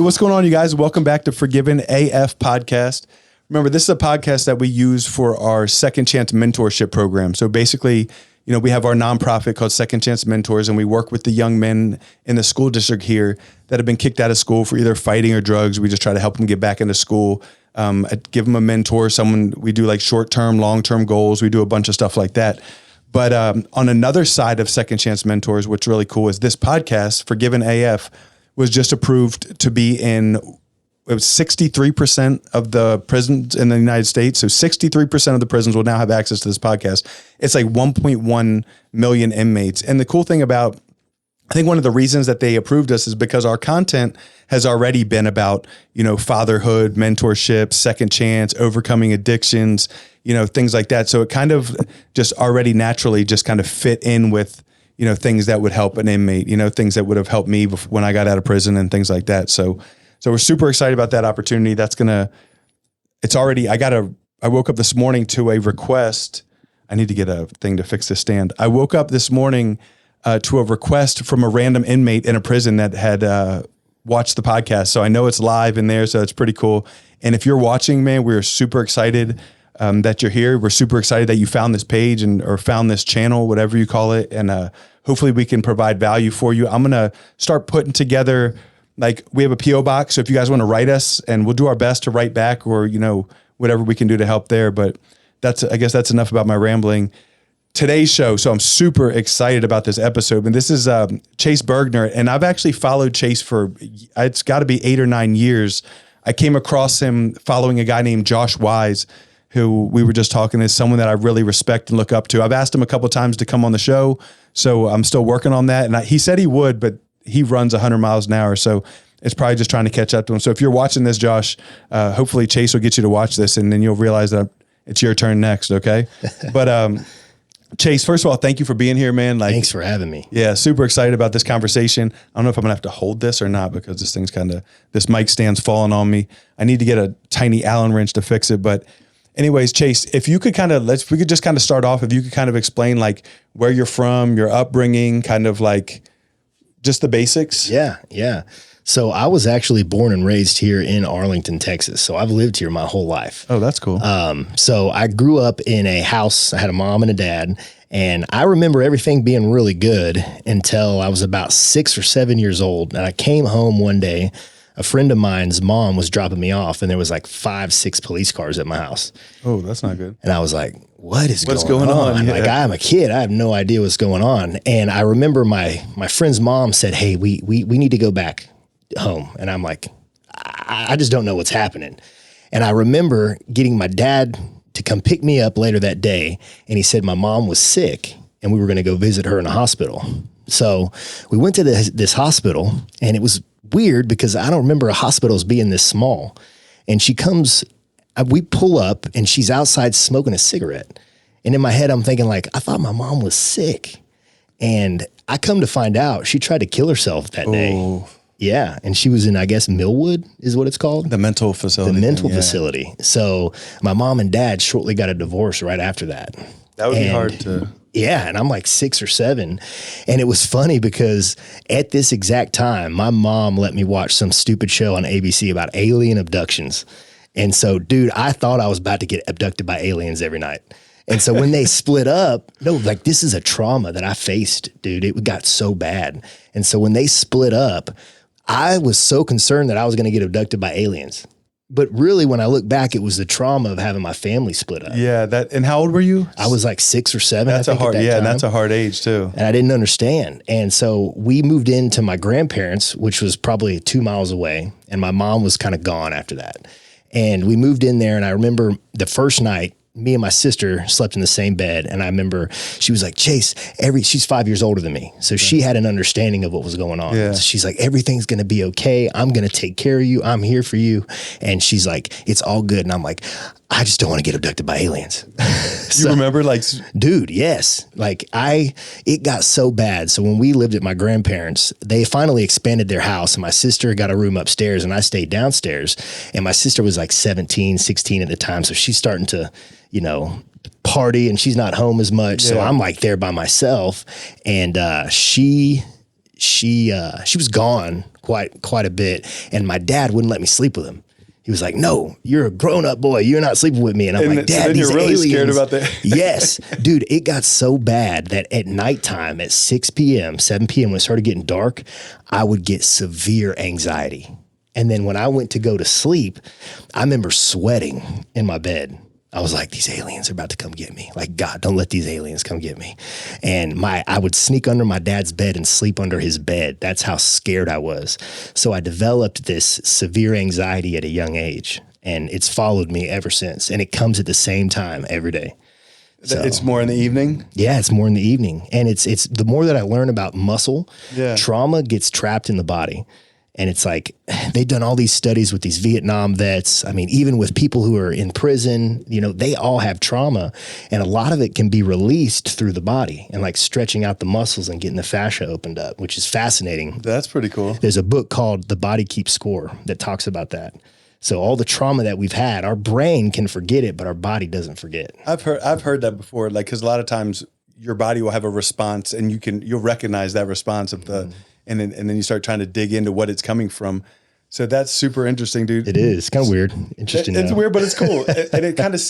what's going on, you guys? Welcome back to Forgiven AF Podcast. Remember, this is a podcast that we use for our Second Chance Mentorship Program. So basically, we have our nonprofit called Second Chance Mentors, and we work with the young men in the school district here that have been kicked out of school for either fighting or drugs. We just try to help them get back into school, give them a mentor, we do like short-term, long-term goals. We do a bunch of stuff like that. But on another side of Second Chance Mentors, what's really cool is this podcast, Forgiven AF, was just approved to be in, it was 63% of the prisons in the United States. So 63% of the prisons will now have access to this podcast. It's like 1.1 million inmates. And the cool thing about, I think one of the reasons that they approved us is because our content has already been about, fatherhood, mentorship, second chance, overcoming addictions, things like that. So it kind of just already naturally just kind of fit in with, things that would help an inmate, things that would have helped me when I got out of prison and things like that. So we're super excited about that opportunity. I woke up this morning to a request. I need to get a thing to fix this stand. I woke up this morning to a request from a random inmate in a prison that had watched the podcast. So I know it's live in there, so it's pretty cool. And if you're watching, man, we're super excited that you're here. We're super excited that you found this page or found this channel, whatever you call it. And hopefully we can provide value for you. I'm going to start putting together, we have a PO box. So if you guys want to write us, and we'll do our best to write back, or, whatever we can do to help there. But I guess that's enough about my rambling. Today's show. So I'm super excited about this episode. And this is Chase Bergner. And I've actually followed Chase for, it's got to be 8 or 9 years. I came across him following a guy named Josh Wise, who we were just talking is someone that I really respect and look up to. I've asked him a couple of times to come on the show. So I'm still working on that. And he said he would, but he runs 100 miles an hour. So it's probably just trying to catch up to him. So if you're watching this, Josh, hopefully Chase will get you to watch this, and then you'll realize that it's your turn next. Okay. But, Chase, first of all, thank you for being here, man. Thanks for having me. Yeah. Super excited about this conversation. I don't know if I'm gonna have to hold this or not, because this thing's this mic stand's falling on me. I need to get a tiny Allen wrench to fix it. But anyways, Chase, if you could we could just start off, if you could kind of explain where you're from, your upbringing, just the basics. Yeah. So I was actually born and raised here in Arlington, Texas. So I've lived here my whole life. Oh, that's cool. So I grew up in a house. I had a mom and a dad, and I remember everything being really good until I was about 6 or 7 years old. And I came home one day. A friend of mine's mom was dropping me off, and there was 5, 6 police cars at my house. Oh, that's not good. And I was like, what's going on? Yeah. I'm a kid. I have no idea what's going on. And I remember my friend's mom said, hey, we need to go back home. And I'm like, I just don't know what's happening. And I remember getting my dad to come pick me up later that day. And he said my mom was sick and we were going to go visit her in a hospital. So we went to this hospital, and it was weird because I don't remember a hospital as being this small. And we pull up, and she's outside smoking a cigarette. And in my head, I'm thinking I thought my mom was sick. And I come to find out she tried to kill herself that day. Yeah. And she was in, I guess, Millwood is what it's called. The mental facility. Facility. So my mom and dad shortly got a divorce right after that. That would be hard to... Yeah, and I'm 6 or 7. And it was funny because at this exact time, my mom let me watch some stupid show on ABC about alien abductions. And so, dude, I thought I was about to get abducted by aliens every night. And so when they split up, this is a trauma that I faced, dude. It got so bad. And so when they split up, I was so concerned that I was going to get abducted by aliens. But really, when I look back, it was the trauma of having my family split up. Yeah. And how old were you? I was 6 or 7. That's and that's a hard age too. And I didn't understand. And so we moved into my grandparents, which was probably 2 miles away. And my mom was kind of gone after that. And we moved in there. And I remember the first night, me and my sister slept in the same bed. And I remember she was like, Chase, she's 5 years older than me. So she had an understanding of what was going on. Yeah. So she's like, everything's going to be okay. I'm going to take care of you. I'm here for you. And she's like, it's all good. And I'm like, I just don't want to get abducted by aliens. You remember dude, yes. It got so bad. So when we lived at my grandparents, they finally expanded their house, and my sister got a room upstairs and I stayed downstairs. And my sister was 17, 16 at the time. So she's starting to, party, and she's not home as much. Yeah. So I'm there by myself. And she she was gone quite a bit, and my dad wouldn't let me sleep with him. He was like, "No, you're a grown-up boy. You're not sleeping with me." And I'm like, "Dad, so these you're really aliens." Scared about that. Yes, dude, it got so bad that at nighttime at 6 p.m., 7 p.m., when it started getting dark, I would get severe anxiety. And then when I went to go to sleep, I remember sweating in my bed. I was like, these aliens are about to come get me. Like, God, don't let these aliens come get me. And I would sneak under my dad's bed and sleep under his bed. That's how scared I was. So I developed this severe anxiety at a young age, and it's followed me ever since. And it comes at the same time every day. So, it's more in the evening? Yeah, it's more in the evening. And it's the more that I learn about muscle, trauma gets trapped in the body. And it's like, they've done all these studies with these Vietnam vets. I mean, even with people who are in prison, they all have trauma, and a lot of it can be released through the body and like stretching out the muscles and getting the fascia opened up, which is fascinating. That's pretty cool. There's a book called The Body Keeps Score that talks about that. So all the trauma that we've had, our brain can forget it, but our body doesn't forget. I've heard that before, like, because a lot of times your body will have a response, and you'll recognize that response of the. And then you start trying to dig into what it's coming from. So that's super interesting, dude. It is. It's kind of weird. Interesting. It's weird, but it's cool. And it kind of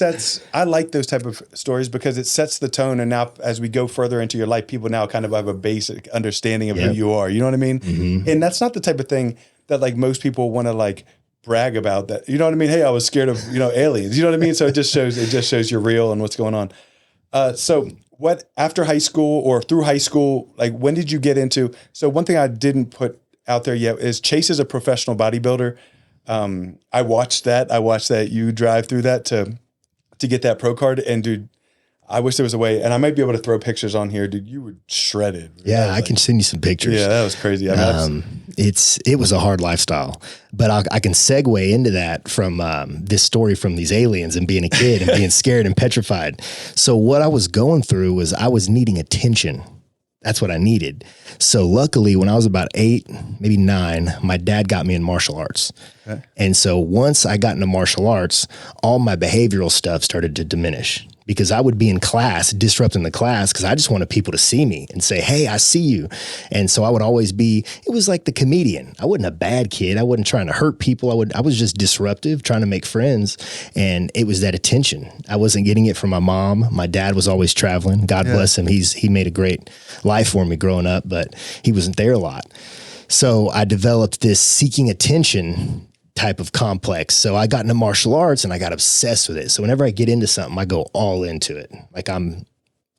I like those type of stories because it sets the tone. And now as we go further into your life, people now kind of have a basic understanding of who you are. You know what I mean? Mm-hmm. And that's not the type of thing that like most people want to like brag about that. You know what I mean? Hey, I was scared of, aliens. You know what I mean? So it just shows you're real and what's going on. So what, after high school or through high school, like when did you get into, so one thing I didn't put out there yet is Chase is a professional bodybuilder. I watched that you drive through that to get that pro card. And dude, I wish there was a way, and I might be able to throw pictures on here, dude. You were shredded. Yeah, I can send you some pictures. Yeah, that was crazy. It was a hard lifestyle, but I can segue into that from this story from these aliens and being a kid and being scared and petrified. So what I was going through was I was needing attention. That's what I needed. So luckily, when I was about 8, maybe 9, my dad got me in martial arts. Okay. And so once I got into martial arts, all my behavioral stuff started to diminish. Because I would be in class, disrupting the class, because I just wanted people to see me and say, hey, I see you. And so I would always it was like the comedian. I wasn't a bad kid. I wasn't trying to hurt people. I was just disruptive, trying to make friends. And it was that attention. I wasn't getting it from my mom. My dad was always traveling. God bless him. He made a great life for me growing up, but he wasn't there a lot. So I developed this seeking attention type of complex. So I got into martial arts and I got obsessed with it. So whenever I get into something, I go all into it. Like I'm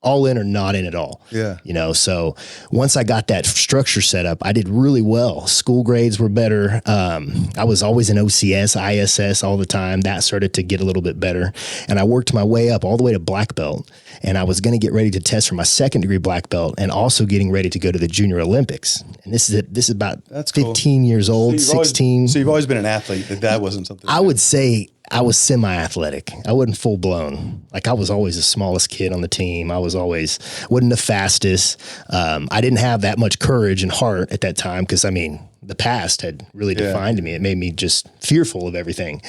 all in or not in at all. Yeah. So once I got that structure set up, I did really well. School grades were better. I was always in OCS, ISS all the time. That started to get a little bit better. And I worked my way up all the way to black belt. And I was going to get ready to test for my 2nd degree black belt and also getting ready to go to the Junior Olympics. And this is about 15 years old, 16. So you've always been an athlete. That wasn't something. I would say I was semi-athletic. I wasn't full blown. Like I was always the smallest kid on the team. I wasn't the fastest. I didn't have that much courage and heart at that time because the past had really defined me. It made me just fearful of everything.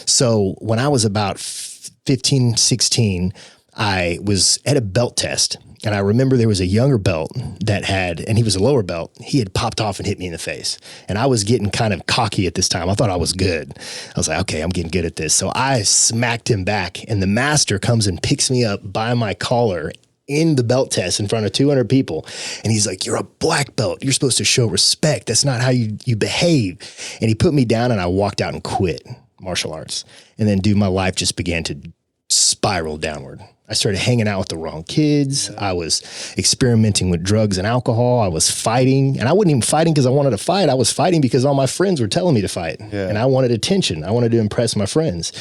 So when I was about 15, 16, I was at a belt test. And I remember there was a younger belt and he was a lower belt. He had popped off and hit me in the face. And I was getting kind of cocky at this time. I thought I was good. I was like, okay, I'm getting good at this. So I smacked him back, and the master comes and picks me up by my collar in the belt test in front of 200 people. And he's like, you're a black belt. You're supposed to show respect. That's not how you behave. And he put me down, and I walked out and quit martial arts. And then, my life just began to spiral downward. I started hanging out with the wrong kids. I was experimenting with drugs and alcohol. I was fighting, and I wasn't even fighting because I wanted to fight. I was fighting because all my friends were telling me to fight, and I wanted attention. I wanted to impress my friends.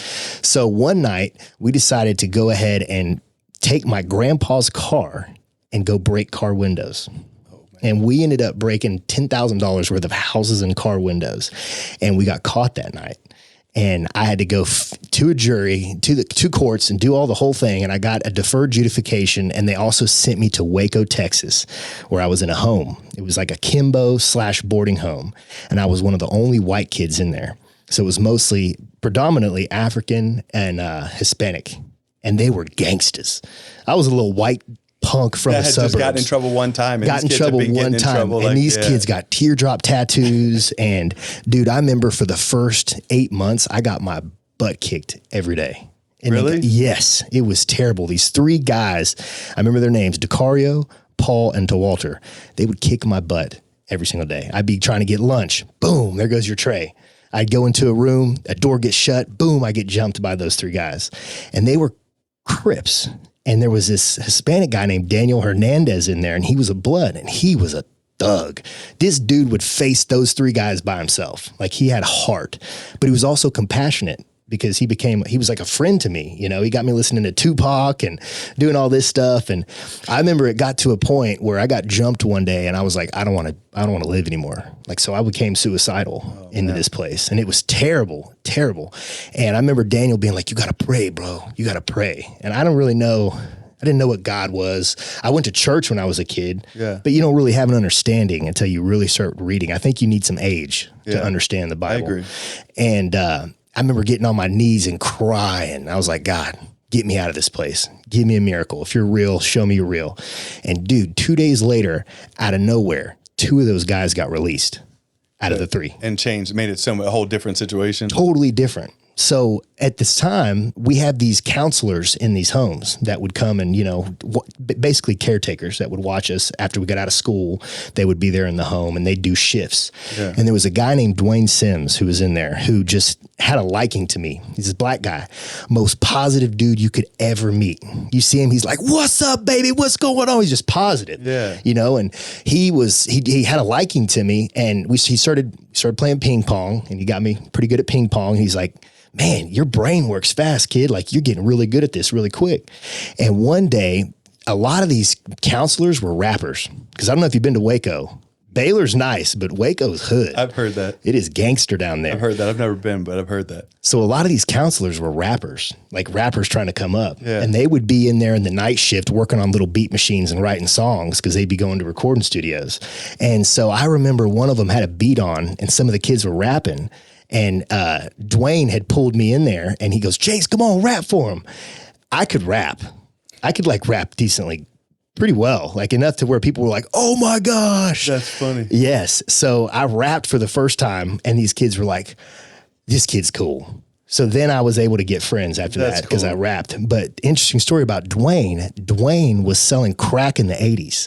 So one night we decided to go ahead and take my grandpa's car and go break car windows. And we ended up breaking $10,000 worth of houses and car windows. And we got caught that night. And I had to go to a jury, to the 2 courts, and do all the whole thing. And I got a deferred adjudication. And they also sent me to Waco, Texas, where I was in a home. It was like a Kimbo / boarding home. And I was one of the only white kids in there. So it was predominantly African and Hispanic. And they were gangsters. I was a little white punk from the suburbs. Just got in trouble one time. Got in trouble one time. And these kids got teardrop tattoos. And dude, I remember for the first 8 months, I got my butt kicked every day. And really? Yes, it was terrible. These 3 guys, I remember their names, DeCario, Paul, and Tewalter. They would kick my butt every single day. I'd be trying to get lunch. Boom, there goes your tray. I'd go into a room, a door gets shut. Boom, I get jumped by those 3 guys. And they were Crips. And there was this Hispanic guy named Daniel Hernandez in there, and he was a blood, and he was a thug. This dude would face those 3 guys by himself. Like, he had heart, but he was also compassionate, because he was like a friend to me. You know, he got me listening to Tupac and doing all this stuff. And I remember it got to a point where I got jumped one day and I was like, I don't want to live anymore. Like, so I became suicidal into this place, and it was terrible, terrible. And I remember Daniel being like, you got to pray, bro. You got to pray. And I didn't know what God was. I went to church when I was a kid, but you don't really have an understanding until you really start reading. I think you need some age to understand the Bible. I agree. And, I remember getting on my knees and crying. I was like, God, get me out of this place. Give me a miracle. If you're real, show me you're real. And dude, 2 days later, out of nowhere, 2 of those guys got released out of the 3. And changed, made it a whole different situation. Totally different. So at this time, we had these counselors in these homes that would come and, you know, basically caretakers that would watch us after we got out of school. They would be there in the home and they'd do shifts. Yeah. And there was a guy named Dwayne Sims who was in there who just had a liking to me. He's this black guy, most positive dude you could ever meet. You see him, he's like, what's up, baby? What's going on? He's just positive, you know, and he had a liking to me, and he started playing ping pong, and he got me pretty good at ping pong. He's like, man, your brain works fast, kid. Like, you're getting really good at this really quick. And one day, a lot of these counselors were rappers, because I don't know if you've been to Waco. Baylor's nice, but Waco's hood. I've heard that. It is gangster down there. I've heard that. I've never been, but I've heard that. So a lot of these counselors were rappers, like rappers trying to come up. Yeah. And they would be in there in the night shift working on little beat machines and writing songs, because they'd be going to recording studios. And so I remember one of them had a beat on and some of the kids were rapping. And Dwayne had pulled me in there and he goes, Chase, come on, rap for him. I could rap. I could like rap decently, pretty well, like enough to where people were like, oh my gosh. That's funny. Yes. So I rapped for the first time and these kids were like, this kid's cool. So then I was able to get friends after that because I rapped. But interesting story about Dwayne. Dwayne was selling crack in the 80s.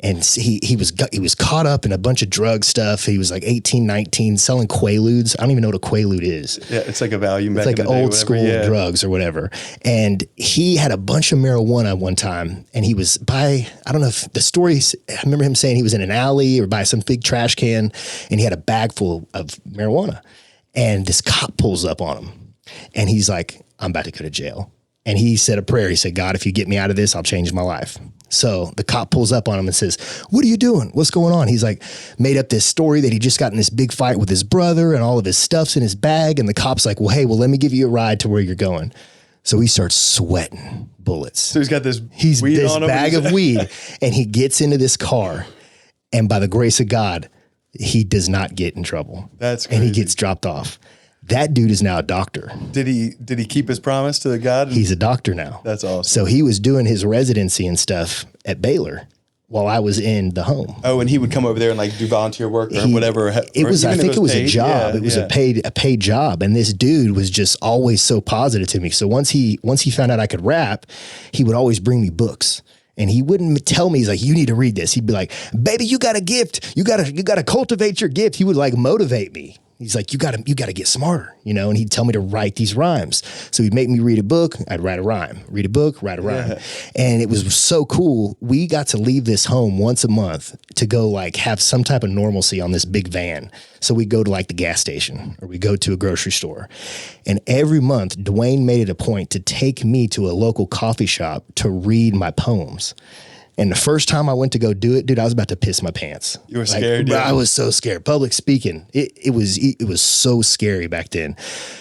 And he was caught up in a bunch of drug stuff. He was like 18, 19, selling Quaaludes. I don't even know what a Quaalude is. Yeah, it's like a Valium. It's like an old school drugs or whatever. And he had a bunch of marijuana one time. And he was by, I don't know if the stories, I remember him saying he was in an alley or by some big trash can. And he had a bag full of marijuana. And this cop pulls up on him. And he's like, I'm about to go to jail. And he said a prayer. He said, God, if you get me out of this, I'll change my life. So the cop pulls up on him and says, what are you doing? What's going on? He's like, made up this story that he just got in this big fight with his brother and all of his stuff's in his bag. And the cop's like, well, hey, let me give you a ride to where you're going. So he starts sweating bullets. So he's got this weed on him, bag of weed, and he gets into this car. And by the grace of God, he does not get in trouble. That's crazy. And he gets dropped off. That dude is now a doctor. Did he keep his promise to the God? He's a doctor now. That's awesome. So he was doing his residency and stuff at Baylor while I was in the home. Oh, and he would come over there and like do volunteer work or whatever. I think it was a job. Yeah, it was a paid job. And this dude was just always so positive to me. So once he found out I could rap, he would always bring me books. And he wouldn't tell me, he's like, you need to read this. He'd be like, baby, you got a gift. You gotta cultivate your gift. He would like motivate me. He's like, you gotta get smarter, you know? And he'd tell me to write these rhymes. So he'd make me read a book. I'd write a rhyme, read a book, write a rhyme. Yeah. And it was so cool. We got to leave this home once a month to go like have some type of normalcy on this big van. So we go to like the gas station or we go to a grocery store. And every month, Dwayne made it a point to take me to a local coffee shop to read my poems. And the first time I went to go do it, dude, I was about to piss my pants. You were scared? Yeah. I was so scared. Public speaking, it was so scary back then.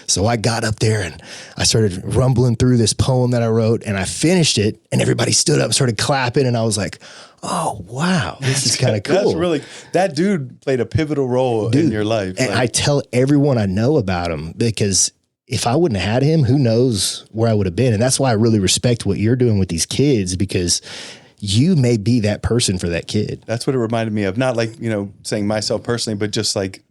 So I got up there and I started rumbling through this poem that I wrote and I finished it and everybody stood up and started clapping and I was like, oh, wow, this is kind of cool. That dude played a pivotal role in your life. And I tell everyone I know about him because if I wouldn't have had him, who knows where I would have been. And that's why I really respect what you're doing with these kids because you may be that person for that kid. That's what it reminded me of. Not like, saying myself personally, but just like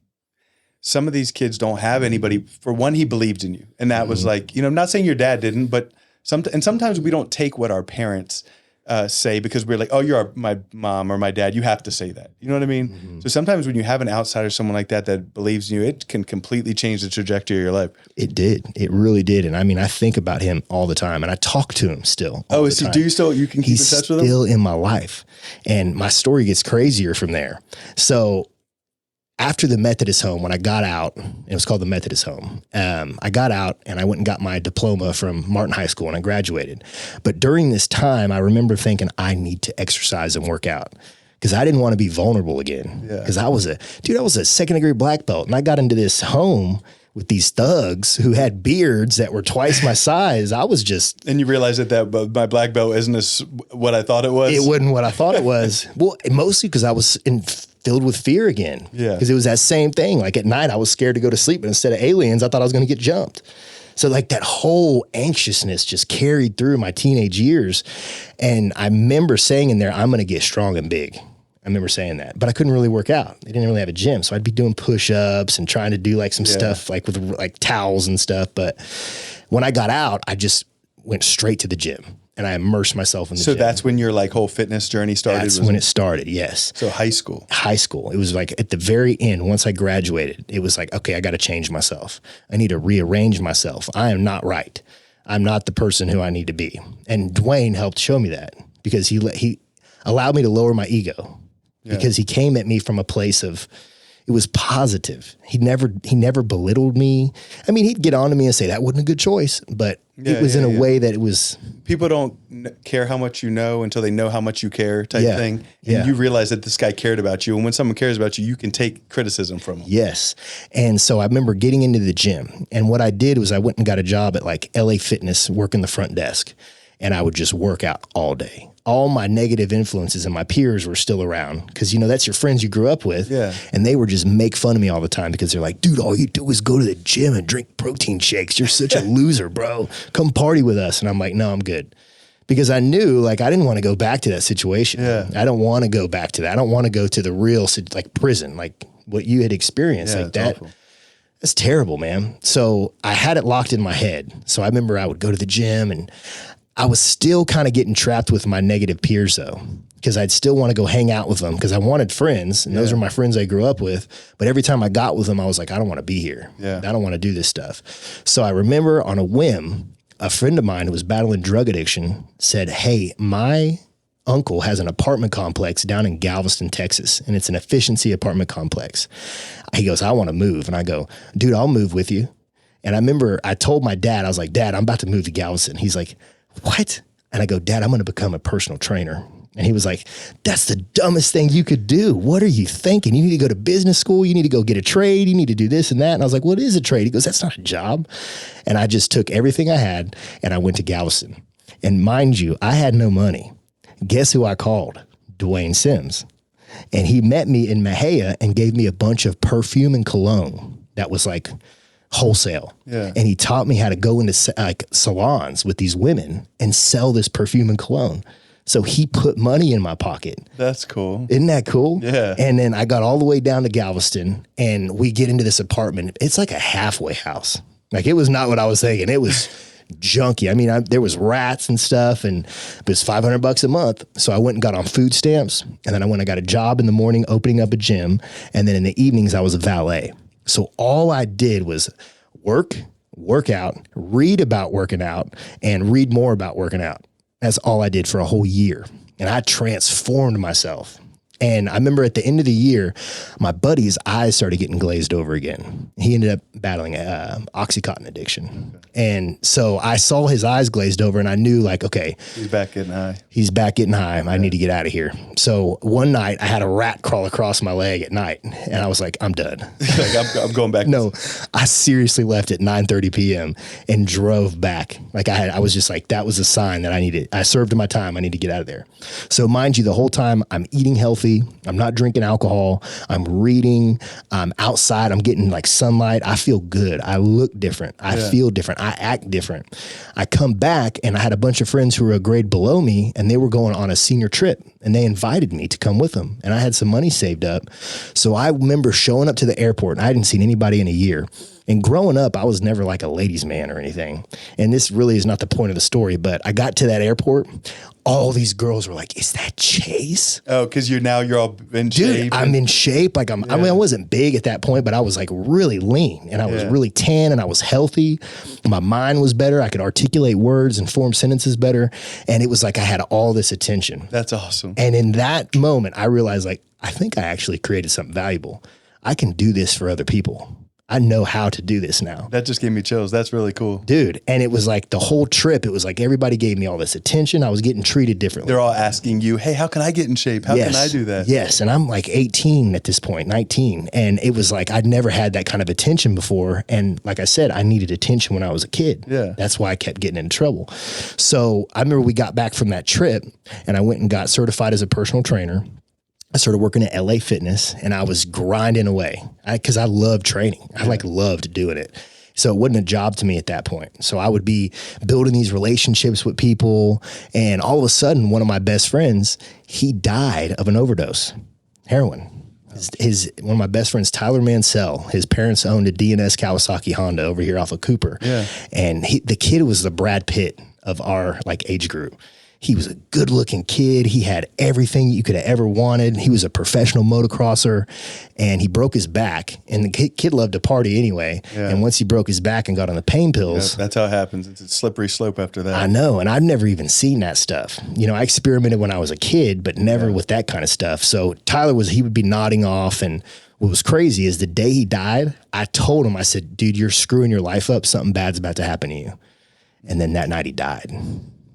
some of these kids don't have anybody. For one, he believed in you. And that was like, not saying your dad didn't, but sometimes we don't take what our parents say because we're like, oh, you're my mom or my dad. You have to say that. You know what I mean? Mm-hmm. So sometimes when you have an outsider, someone like that believes in you, it can completely change the trajectory of your life. It did. It really did. And I mean, I think about him all the time and I talk to him still. Oh, is he, do you still, you can keep in touch with him? He's still in my life. And my story gets crazier from there. So after the Methodist home, when I got out, it was called the Methodist home. I got out and I went and got my diploma from Martin High School and I graduated. But during this time, I remember thinking I need to exercise and work out because I didn't want to be vulnerable again. Because I was a second degree black belt and I got into this home with these thugs who had beards that were twice my size. I was just... And you realize that my black belt isn't what I thought it was? It wasn't what I thought it was. Well, mostly because I was filled with fear again. Yeah. Because it was that same thing. Like at night, I was scared to go to sleep, but instead of aliens, I thought I was going to get jumped. So like that whole anxiousness just carried through my teenage years. And I remember saying in there, I'm going to get strong and big. I remember saying that, but I couldn't really work out. They didn't really have a gym. So I'd be doing push-ups and trying to do like some stuff like with like towels and stuff. But when I got out, I just went straight to the gym and I immersed myself in the gym. So that's when your like whole fitness journey started? That's when it started, yes. So high school. High school. It was like at the very end, once I graduated, it was like, okay, I got to change myself. I need to rearrange myself. I am not right. I'm not the person who I need to be. And Dwayne helped show me that because he allowed me to lower my ego. Yeah. Because he came at me from a place of, it was positive. He never belittled me. I mean, he'd get on to me and say, that wasn't a good choice, but it was in a way that it was. People don't care how much you know until they know how much you care type thing. And you realize that this guy cared about you. And when someone cares about you, you can take criticism from them. Yes. And so I remember getting into the gym. And what I did was I went and got a job at like LA Fitness, working the front desk. And I would just work out all day. All my negative influences and my peers were still around because, that's your friends you grew up with. Yeah. And they would just make fun of me all the time because they're like, dude, all you do is go to the gym and drink protein shakes. You're such a loser, bro. Come party with us. And I'm like, no, I'm good. Because I knew like I didn't want to go back to that situation. Yeah. I don't want to go back to that. I don't want to go to the real like prison, like what you had experienced like that. Awful. That's terrible, man. So I had it locked in my head. So I remember I would go to the gym and I was still kind of getting trapped with my negative peers though, because I'd still want to go hang out with them because I wanted friends and those are my friends I grew up with. But every time I got with them, I was like, I don't want to be here. Yeah. I don't want to do this stuff. So I remember on a whim, a friend of mine who was battling drug addiction said, hey, my uncle has an apartment complex down in Galveston, Texas, and it's an efficiency apartment complex. He goes, I want to move. And I go, dude, I'll move with you. And I remember I told my dad, I was like, Dad, I'm about to move to Galveston. He's like, what? And I go, Dad, I'm going to become a personal trainer. And he was like, that's the dumbest thing you could do. What are you thinking? You need to go to business school. You need to go get a trade. You need to do this and that. And I was like, what is a trade? He goes, that's not a job. And I just took everything I had and I went to Galveston. And mind you, I had no money. Guess who I called? Dwayne Sims. And he met me in Mahia and gave me a bunch of perfume and cologne that was like wholesale. Yeah. And he taught me how to go into like salons with these women and sell this perfume and cologne. So he put money in my pocket. That's cool. Isn't that cool? Yeah. And then I got all the way down to Galveston and we get into this apartment. It's like a halfway house. Like it was not what I was thinking. It was junky. I mean, there was rats and stuff and it was $500 a month. So I went and got on food stamps. And then I went and got a job in the morning opening up a gym. And then in the evenings I was a valet. So all I did was work out, read about working out, and read more about working out. That's all I did for a whole year. And I transformed myself. And I remember at the end of the year, my buddy's eyes started getting glazed over again. He ended up battling Oxycontin addiction. Okay. And so I saw his eyes glazed over and I knew like, okay. He's back getting high. He's back getting high. I need to get out of here. So one night I had a rat crawl across my leg at night and I was like, I'm done. Like, I'm going back. No, I seriously left at 9:30 p.m. and drove back. Like I was just like, that was a sign that I served my time. I need to get out of there. So mind you, the whole time I'm eating healthy. healthy. I'm not drinking alcohol. I'm reading. I'm outside. I'm getting like sunlight. I feel good. I look different. I feel different. I act different. I come back and I had a bunch of friends who were a grade below me and they were going on a senior trip and they invited me to come with them. And I had some money saved up. So I remember showing up to the airport and I hadn't seen anybody in a year. And growing up, I was never like a ladies' man or anything. And this really is not the point of the story, but I got to that airport. All these girls were like, is that Chase? Oh, because you're all in shape. Dude, I'm in shape. Like I mean, I wasn't big at that point, but I was like really lean and I was really tan and I was healthy. My mind was better. I could articulate words and form sentences better. And it was like I had all this attention. That's awesome. And in that moment, I realized like, I think I actually created something valuable. I can do this for other people. I know how to do this now. That just gave me chills. That's really cool. Dude. And it was like the whole trip, it was like everybody gave me all this attention. I was getting treated differently. They're all asking you, hey, how can I get in shape? How can I do that? Yes. And I'm like 18 at this point, 19. And it was like, I'd never had that kind of attention before. And like I said, I needed attention when I was a kid. Yeah. That's why I kept getting in trouble. So I remember we got back from that trip and I went and got certified as a personal trainer. I started working at LA Fitness and I was grinding away because I loved training. I loved doing it. So it wasn't a job to me at that point. So I would be building these relationships with people. And all of a sudden, one of my best friends, he died of an overdose, heroin. One of my best friends, Tyler Mansell, his parents owned a D&S Kawasaki Honda over here off of Cooper. Yeah. And the kid was the Brad Pitt of our like age group. He was a good looking kid. He had everything you could have ever wanted. He was a professional motocrosser and he broke his back and the kid loved to party anyway. Yeah. And once he broke his back and got on the pain pills. That's how it happens. It's a slippery slope after that. I know. And I've never even seen that stuff. You know, I experimented when I was a kid, but never with that kind of stuff. So Tyler he would be nodding off. And what was crazy is the day he died, I told him, I said, dude, you're screwing your life up. Something bad's about to happen to you. And then that night he died.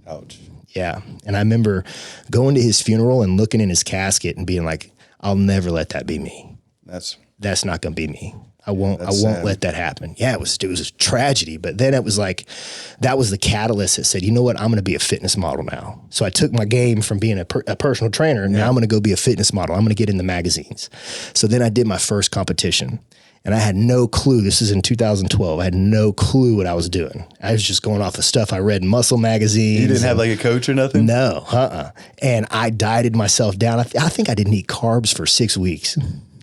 Ouch. Yeah. And I remember going to his funeral and looking in his casket and being like, I'll never let that be me. That's not going to be me. I won't let that happen. Yeah, it was a tragedy. But then it was like, that was the catalyst that said, you know what? I'm going to be a fitness model now. So I took my game from being a personal trainer and now I'm going to go be a fitness model. I'm going to get in the magazines. So then I did my first competition. And I had no clue. This is in 2012. I had no clue what I was doing. I was just going off the stuff I read in muscle magazines. You didn't have like a coach or nothing? No, And I dieted myself down. I think I didn't eat carbs for 6 weeks.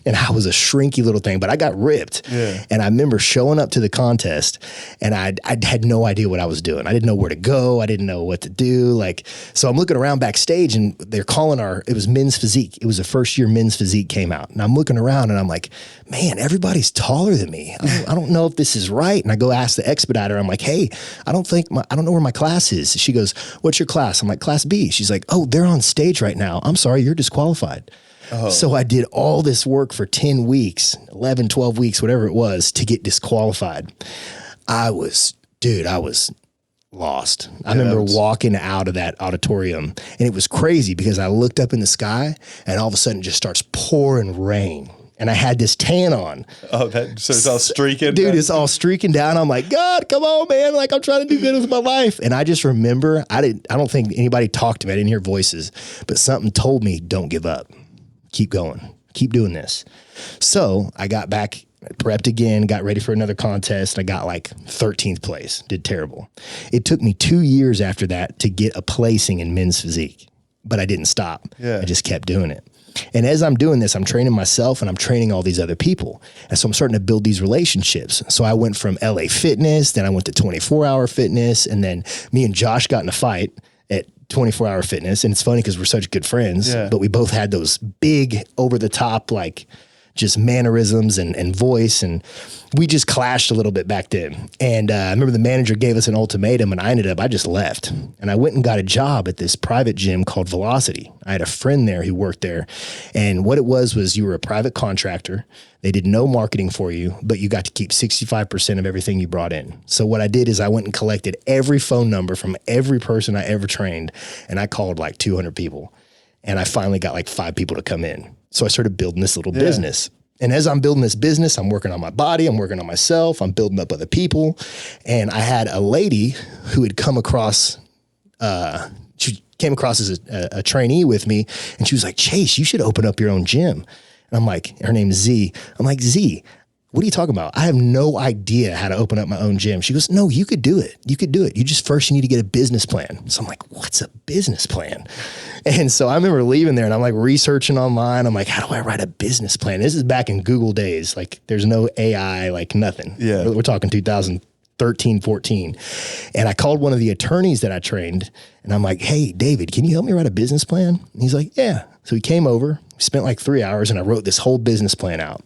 And I was a shrinky little thing, but I got ripped. Yeah. And I remember showing up to the contest and I had no idea what I was doing. I didn't know where to go. I didn't know what to do. So I'm looking around backstage and they're calling it was men's physique. It was the first year men's physique came out. And I'm looking around and I'm like, man, everybody's taller than me. I don't know if this is right. And I go ask the expediter. I'm like, hey, I don't know where my class is. She goes, what's your class? I'm like, class B. She's like, oh, they're on stage right now. I'm sorry, you're disqualified. Oh. So I did all this work for 10 weeks, 11, 12 weeks, whatever it was, to get disqualified. I was lost. I remember walking out of that auditorium and it was crazy because I looked up in the sky and all of a sudden it just starts pouring rain. And I had this tan on. Oh, so it's all streaking? Dude, it's all streaking down. I'm like, God, come on, man. Like, I'm trying to do good with my life. And I just remember, I don't think anybody talked to me. I didn't hear voices, but something told me, don't give up. Keep going. Keep doing this. So I got back, prepped again, got ready for another contest. I got like 13th place, did terrible. It took me 2 years after that to get a placing in men's physique, but I didn't stop. Yeah. I just kept doing it. And as I'm doing this, I'm training myself and I'm training all these other people. And so I'm starting to build these relationships. So I went from LA Fitness, then I went to 24-hour fitness. And then me and Josh got in a fight at 24-hour fitness. And it's funny because we're such good friends, but we both had those big over the top, like just mannerisms and voice. And we just clashed a little bit back then. And I remember the manager gave us an ultimatum and I just left. And I went and got a job at this private gym called Velocity. I had a friend there who worked there. And what it was you were a private contractor. They did no marketing for you, but you got to keep 65% of everything you brought in. So what I did is I went and collected every phone number from every person I ever trained. And I called like 200 people. And I finally got like 5 people to come in. So I started building this little business. And as I'm building this business, I'm working on my body, I'm working on myself, I'm building up other people. And I had a lady who had come across, came across as a trainee with me, and she was like, Chase, you should open up your own gym. And I'm like, her name's Z. I'm like, Z, what are you talking about? I have no idea how to open up my own gym. She goes, no, you could do it. You could do it. You need to get a business plan. So I'm like, what's a business plan? And so I remember leaving there and I'm like researching online. I'm like, how do I write a business plan? This is back in Google days. Like there's no AI, like nothing. Yeah. We're talking 2013, 14. And I called one of the attorneys that I trained and I'm like, hey, David, can you help me write a business plan? And he's like, yeah. So he came over, we spent like 3 hours and I wrote this whole business plan out.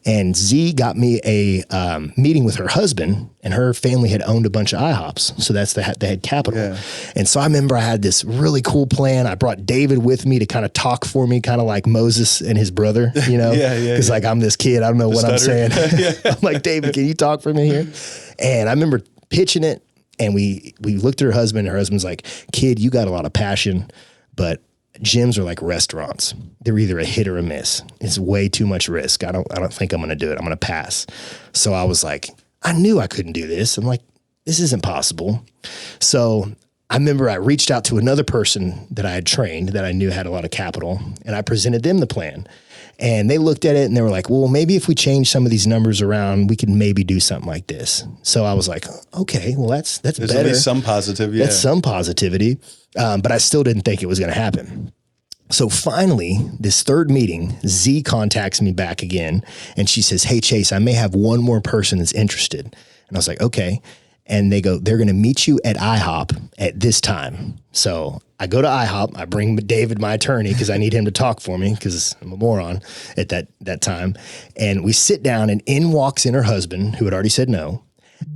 And Z got me a meeting with her husband, and her family had owned a bunch of IHOPs. So that's they had capital. Yeah. And so I remember I had this really cool plan. I brought David with me to kind of talk for me, kind of like Moses and his brother, you know, because like I'm this kid, I don't know what I'm saying. I'm like, David, can you talk for me here? And I remember pitching it, and we looked at her husband, and her husband's like, kid, you got a lot of passion, but gyms are like restaurants. They're either a hit or a miss. It's way too much risk. I don't think I'm going to do it. I'm going to pass. So I was like, I knew I couldn't do this. I'm like, this isn't possible. So I remember I reached out to another person that I had trained that I knew had a lot of capital, and I presented them the plan. And they looked at it and they were like, well, maybe if we change some of these numbers around, we could maybe do something like this. So I was like, okay, well, that's There's better. At least some positive, yeah. That's some positivity. But I still didn't think it was going to happen. So finally, this third meeting, Z contacts me back again, and she says, hey, Chase, I may have one more person that's interested. And I was like, okay. And they go, they're going to meet you at IHOP at this time. So I go to IHOP. I bring David, my attorney, because I need him to talk for me because I'm a moron at that time. And we sit down, and in walks in her husband, who had already said no.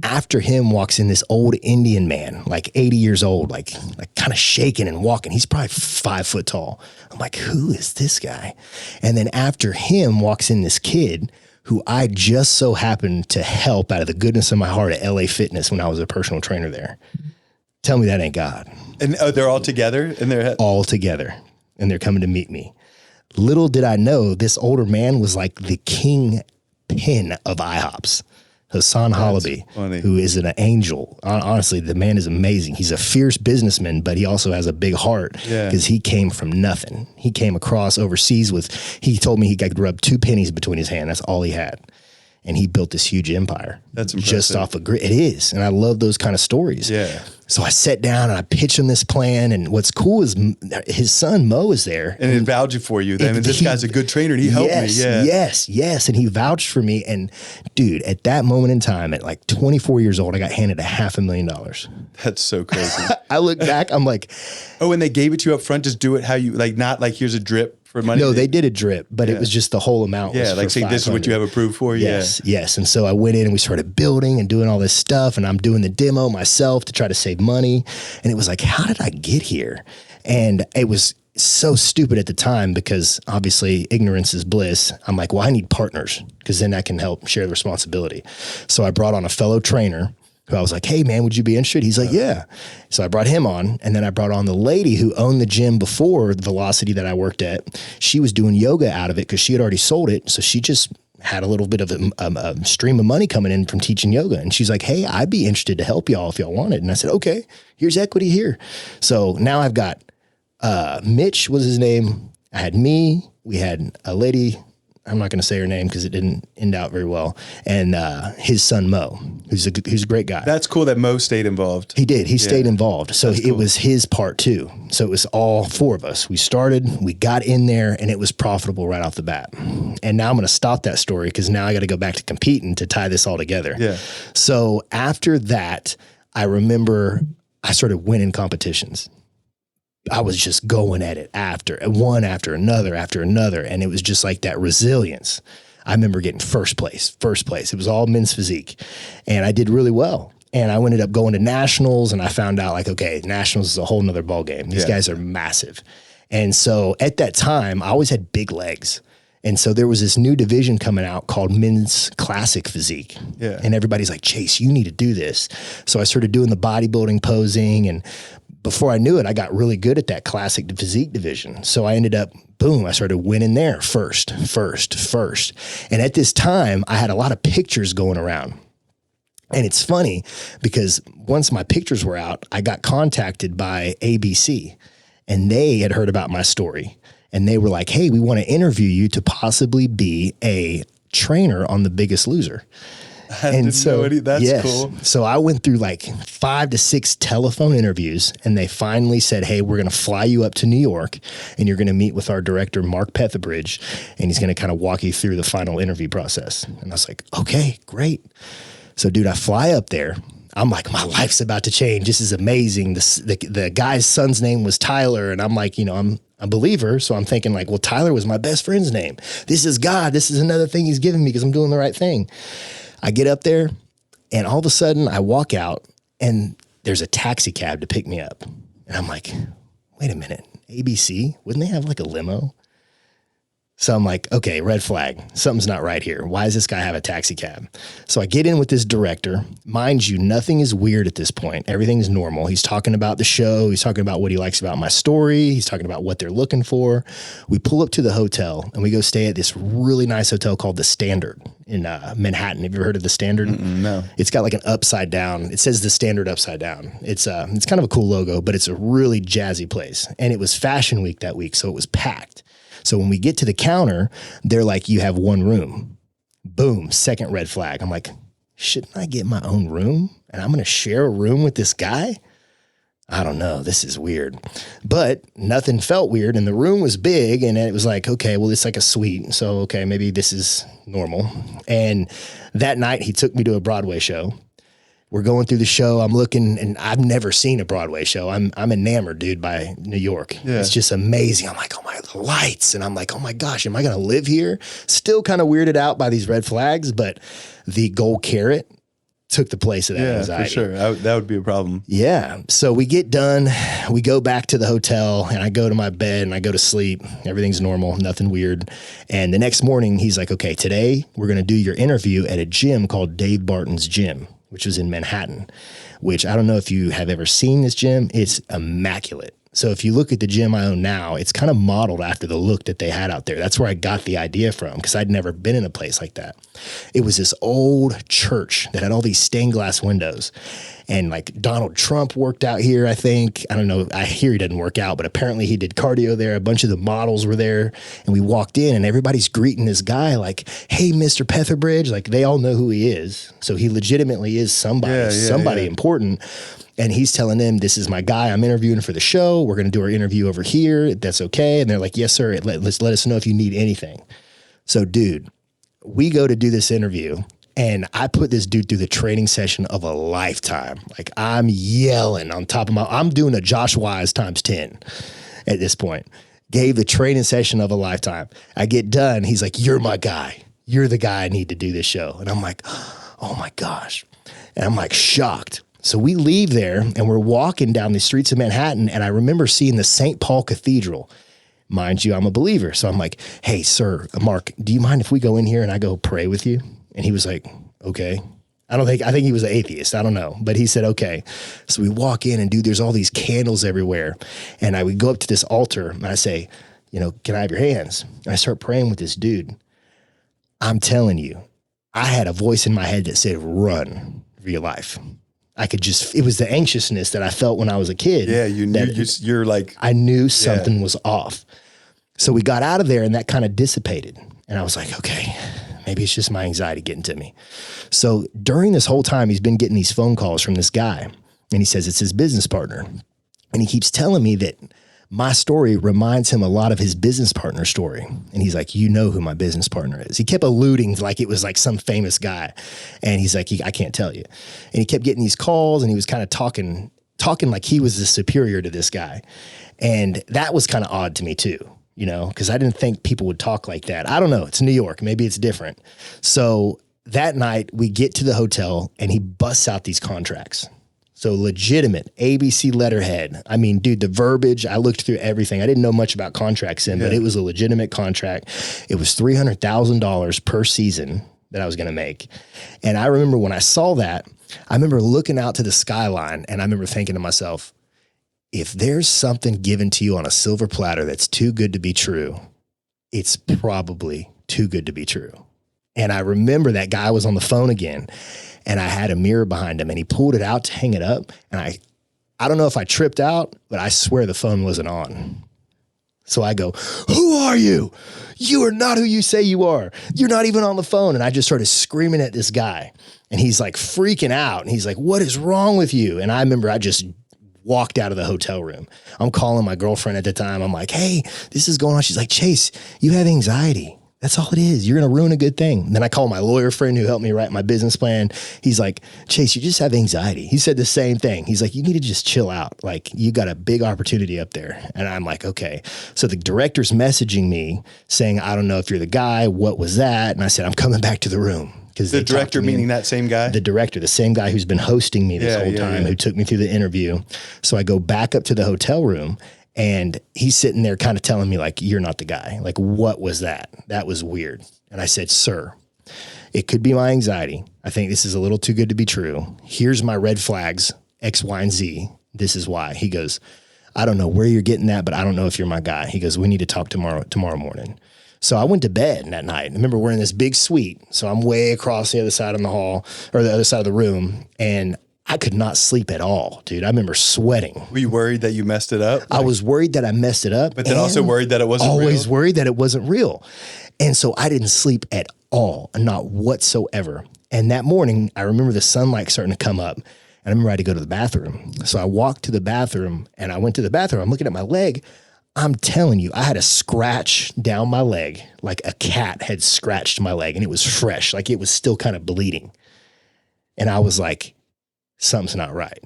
After him walks in this old Indian man, like 80 years old, like kind of shaking and walking. He's probably 5 foot tall. I'm like, who is this guy? And then after him walks in this kid who I just so happened to help out of the goodness of my heart at LA Fitness when I was a personal trainer there. Tell me that ain't God. And they're all together in their head? All together. And they're coming to meet me. Little did I know this older man was like the kingpin of IHOPs. Hassan Halaby, who is an angel. Honestly, the man is amazing. He's a fierce businessman, but he also has a big heart because he came from nothing. He came across overseas he told me he could rub 2 pennies between his hands. That's all he had. And he built this huge empire. That's impressive. Just off a grid. It is. And I love those kind of stories. Yeah. So I sat down and I pitched him this plan. And what's cool is his son, Mo, is there. And it vouched for you. I mean, this guy's a good trainer and he helped me. Yeah. Yes. And he vouched for me. And dude, at that moment in time, at like 24 years old, I got handed $500,000. That's so crazy. I look back, I'm like, oh, and they gave it to you up front. Just do it how you like, not like here's a drip for money. No, they did a drip, but it was just the whole amount. Yeah, like saying this is what you have approved for. Yes. And so I went in and we started building and doing all this stuff, and I'm doing the demo myself to try to save money. And it was like, how did I get here? And it was so stupid at the time because obviously ignorance is bliss. I'm like, well, I need partners because then I can help share the responsibility. So I brought on a fellow trainer who I was like, hey man, would you be interested? He's like, yeah. So I brought him on, and then I brought on the lady who owned the gym before Velocity that I worked at. She was doing yoga out of it because she had already sold it. So she just had a little bit of a stream of money coming in from teaching yoga. And she's like, hey, I'd be interested to help y'all if y'all wanted. And I said, okay, here's equity here. So now I've got Mitch was his name. I had me. We had a lady, I'm not going to say her name because it didn't end out very well. And his son, Mo, who's a great guy. That's cool that Mo stayed involved. He did. He stayed involved. So it was his part too. So it was all 4 of us. We started, we got in there, and it was profitable right off the bat. And now I'm going to stop that story because now I got to go back to competing to tie this all together. Yeah. So after that, I remember I started winning competitions. I was just going at it one after another. And it was just like that resilience. I remember getting first place. It was all men's physique, and I did really well. And I ended up going to nationals, and I found out like, okay, nationals is a whole nother ball game. These guys are massive. And so at that time I always had big legs. And so there was this new division coming out called men's classic physique. Yeah. And everybody's like, Chase, you need to do this. So I started doing the bodybuilding posing, and before I knew it, I got really good at that classic physique division. So I ended up, boom, I started winning there first. And at this time, I had a lot of pictures going around. And it's funny because once my pictures were out, I got contacted by ABC. and they had heard about my story. And they were like, hey, we want to interview you to possibly be a trainer on The Biggest Loser. That's cool. So I went through like 5 to 6 telephone interviews, and they finally said, hey, we're going to fly you up to New York, and you're going to meet with our director, Mark Pethebridge, and he's going to kind of walk you through the final interview process. And I was like, okay, great. So dude, I fly up there. I'm like, my life's about to change. This is amazing. The guy's son's name was Tyler. And I'm like, I'm a believer. So I'm thinking like, well, Tyler was my best friend's name. This is God. This is another thing he's giving me because I'm doing the right thing. I get up there, and all of a sudden I walk out, and there's a taxi cab to pick me up. And I'm like, wait a minute, ABC, wouldn't they have like a limo? So I'm like, okay, red flag. Something's not right here. Why does this guy have a taxi cab? So I get in with this director. Mind you, nothing is weird at this point. Everything's normal. He's talking about the show. He's talking about what he likes about my story. He's talking about what they're looking for. We pull up to the hotel, and we go stay at this really nice hotel called The Standard in Manhattan. Have you ever heard of The Standard? No. It's got like an upside down. It says The Standard upside down. It's kind of a cool logo, but it's a really jazzy place. And it was Fashion Week that week, so it was packed. So when we get to the counter, they're like, you have one room. Boom, second red flag. I'm like, shouldn't I get my own room? And I'm going to share a room with this guy? I don't know. This is weird. But nothing felt weird, and the room was big, and it was like, okay, well, it's like a suite. So, okay, maybe this is normal. And that night, he took me to a Broadway show. We're going through the show. I'm looking, and I've never seen a Broadway show. I'm enamored, dude, by New York. Yeah. It's just amazing. I'm like, oh my, the lights. And I'm like, oh my gosh, am I going to live here? Still kind of weirded out by these red flags, but the gold carrot took the place of that anxiety. For sure. That would be a problem. Yeah. So we get done. We go back to the hotel, and I go to my bed, and I go to sleep. Everything's normal, nothing weird. And the next morning, he's like, okay, today we're going to do your interview at a gym called Dave Barton's Gym, which was in Manhattan, which I don't know if you have ever seen this gym. It's immaculate. So if you look at the gym I own now, it's kind of modeled after the look that they had out there. That's where I got the idea from, because I'd never been in a place like that. It was this old church that had all these stained glass windows. And like Donald Trump worked out here, I think. I don't know. I hear he didn't work out, but apparently he did cardio there. A bunch of the models were there. And we walked in, and everybody's greeting this guy like, hey, Mr. Petherbridge. Like, they all know who he is. So he legitimately is somebody important. And he's telling them, this is my guy. I'm interviewing for the show. We're going to do our interview over here. That's okay. And they're like, yes, sir. Let us know if you need anything. So, dude, we go to do this interview, and I put this dude through the training session of a lifetime. Like, I'm yelling on top of I'm doing a Josh Wise times 10 at this point. Gave the training session of a lifetime. I get done. He's like, you're my guy. You're the guy I need to do this show. And I'm like, oh my gosh. And I'm like shocked. So we leave there, and we're walking down the streets of Manhattan, and I remember seeing the St. Paul Cathedral. Mind you, I'm a believer. So I'm like, hey, sir, Mark, do you mind if we go in here and I go pray with you? And he was like, okay. I think he was an atheist. I don't know. But he said, okay. So we walk in, and dude, there's all these candles everywhere. And I would go up to this altar, and I say, can I have your hands? And I start praying with this dude. I'm telling you, I had a voice in my head that said, run for your life. It was the anxiousness that I felt when I was a kid. Yeah, you're like, I knew something was off. So we got out of there, and that kind of dissipated. And I was like, okay, maybe it's just my anxiety getting to me. So during this whole time, he's been getting these phone calls from this guy, and he says it's his business partner. And he keeps telling me that my story reminds him a lot of his business partner's story. And he's like, you know who my business partner is. He kept alluding like it was like some famous guy. And he's like, I can't tell you. And he kept getting these calls, and he was kind of talking like he was the superior to this guy. And that was kind of odd to me too, because I didn't think people would talk like that. I don't know. It's New York. Maybe it's different. So that night we get to the hotel, and he busts out these contracts. So legitimate ABC letterhead. I mean, dude, the verbiage, I looked through everything. I didn't know much about contracts but it was a legitimate contract. It was $300,000 per season that I was going to make. And I remember when I saw that, I remember looking out to the skyline, and I remember thinking to myself, if there's something given to you on a silver platter that's too good to be true, it's probably too good to be true. And I remember that guy was on the phone again, and I had a mirror behind him, and he pulled it out to hang it up. And I don't know if I tripped out, but I swear the phone wasn't on. So I go, who are you? You are not who you say you are. You're not even on the phone. And I just started screaming at this guy. And he's like freaking out. And he's like, what is wrong with you? And I remember I just walked out of the hotel room. I'm calling my girlfriend at the time. I'm like, hey, this is going on. She's like, Chase, you have anxiety. That's all it is. You're going to ruin a good thing. And then I call my lawyer friend who helped me write my business plan. He's like, Chase, you just have anxiety. He said the same thing. He's like, you need to just chill out. Like, you got a big opportunity up there. And I'm like, okay. So the director's messaging me saying, I don't know if you're the guy. What was that? And I said, I'm coming back to the room. The director, meaning that same guy? The director, the same guy who's been hosting me this whole time, who took me through the interview. So I go back up to the hotel room. And he's sitting there kind of telling me like, you're not the guy. Like, what was that? That was weird. And I said, sir, it could be my anxiety. I think this is a little too good to be true. Here's my red flags, X, Y, and Z. This is why. He goes, I don't know where you're getting that, but I don't know if you're my guy. He goes, we need to talk tomorrow morning. So I went to bed that night. Remember, we're in this big suite. So I'm way across the other side of the hall or the other side of the room. And I could not sleep at all, dude. I remember sweating. Were you worried that you messed it up? I was worried that I messed it up. But then also worried that it wasn't real? Always worried that it wasn't real. And so I didn't sleep at all, not whatsoever. And that morning, I remember the sunlight starting to come up. And I remember I had to go to the bathroom. So I walked to the bathroom and I went to the bathroom. I'm looking at my leg. I'm telling you, I had a scratch down my leg, like a cat had scratched my leg, and it was fresh, like it was still kind of bleeding. And I was like, something's not right.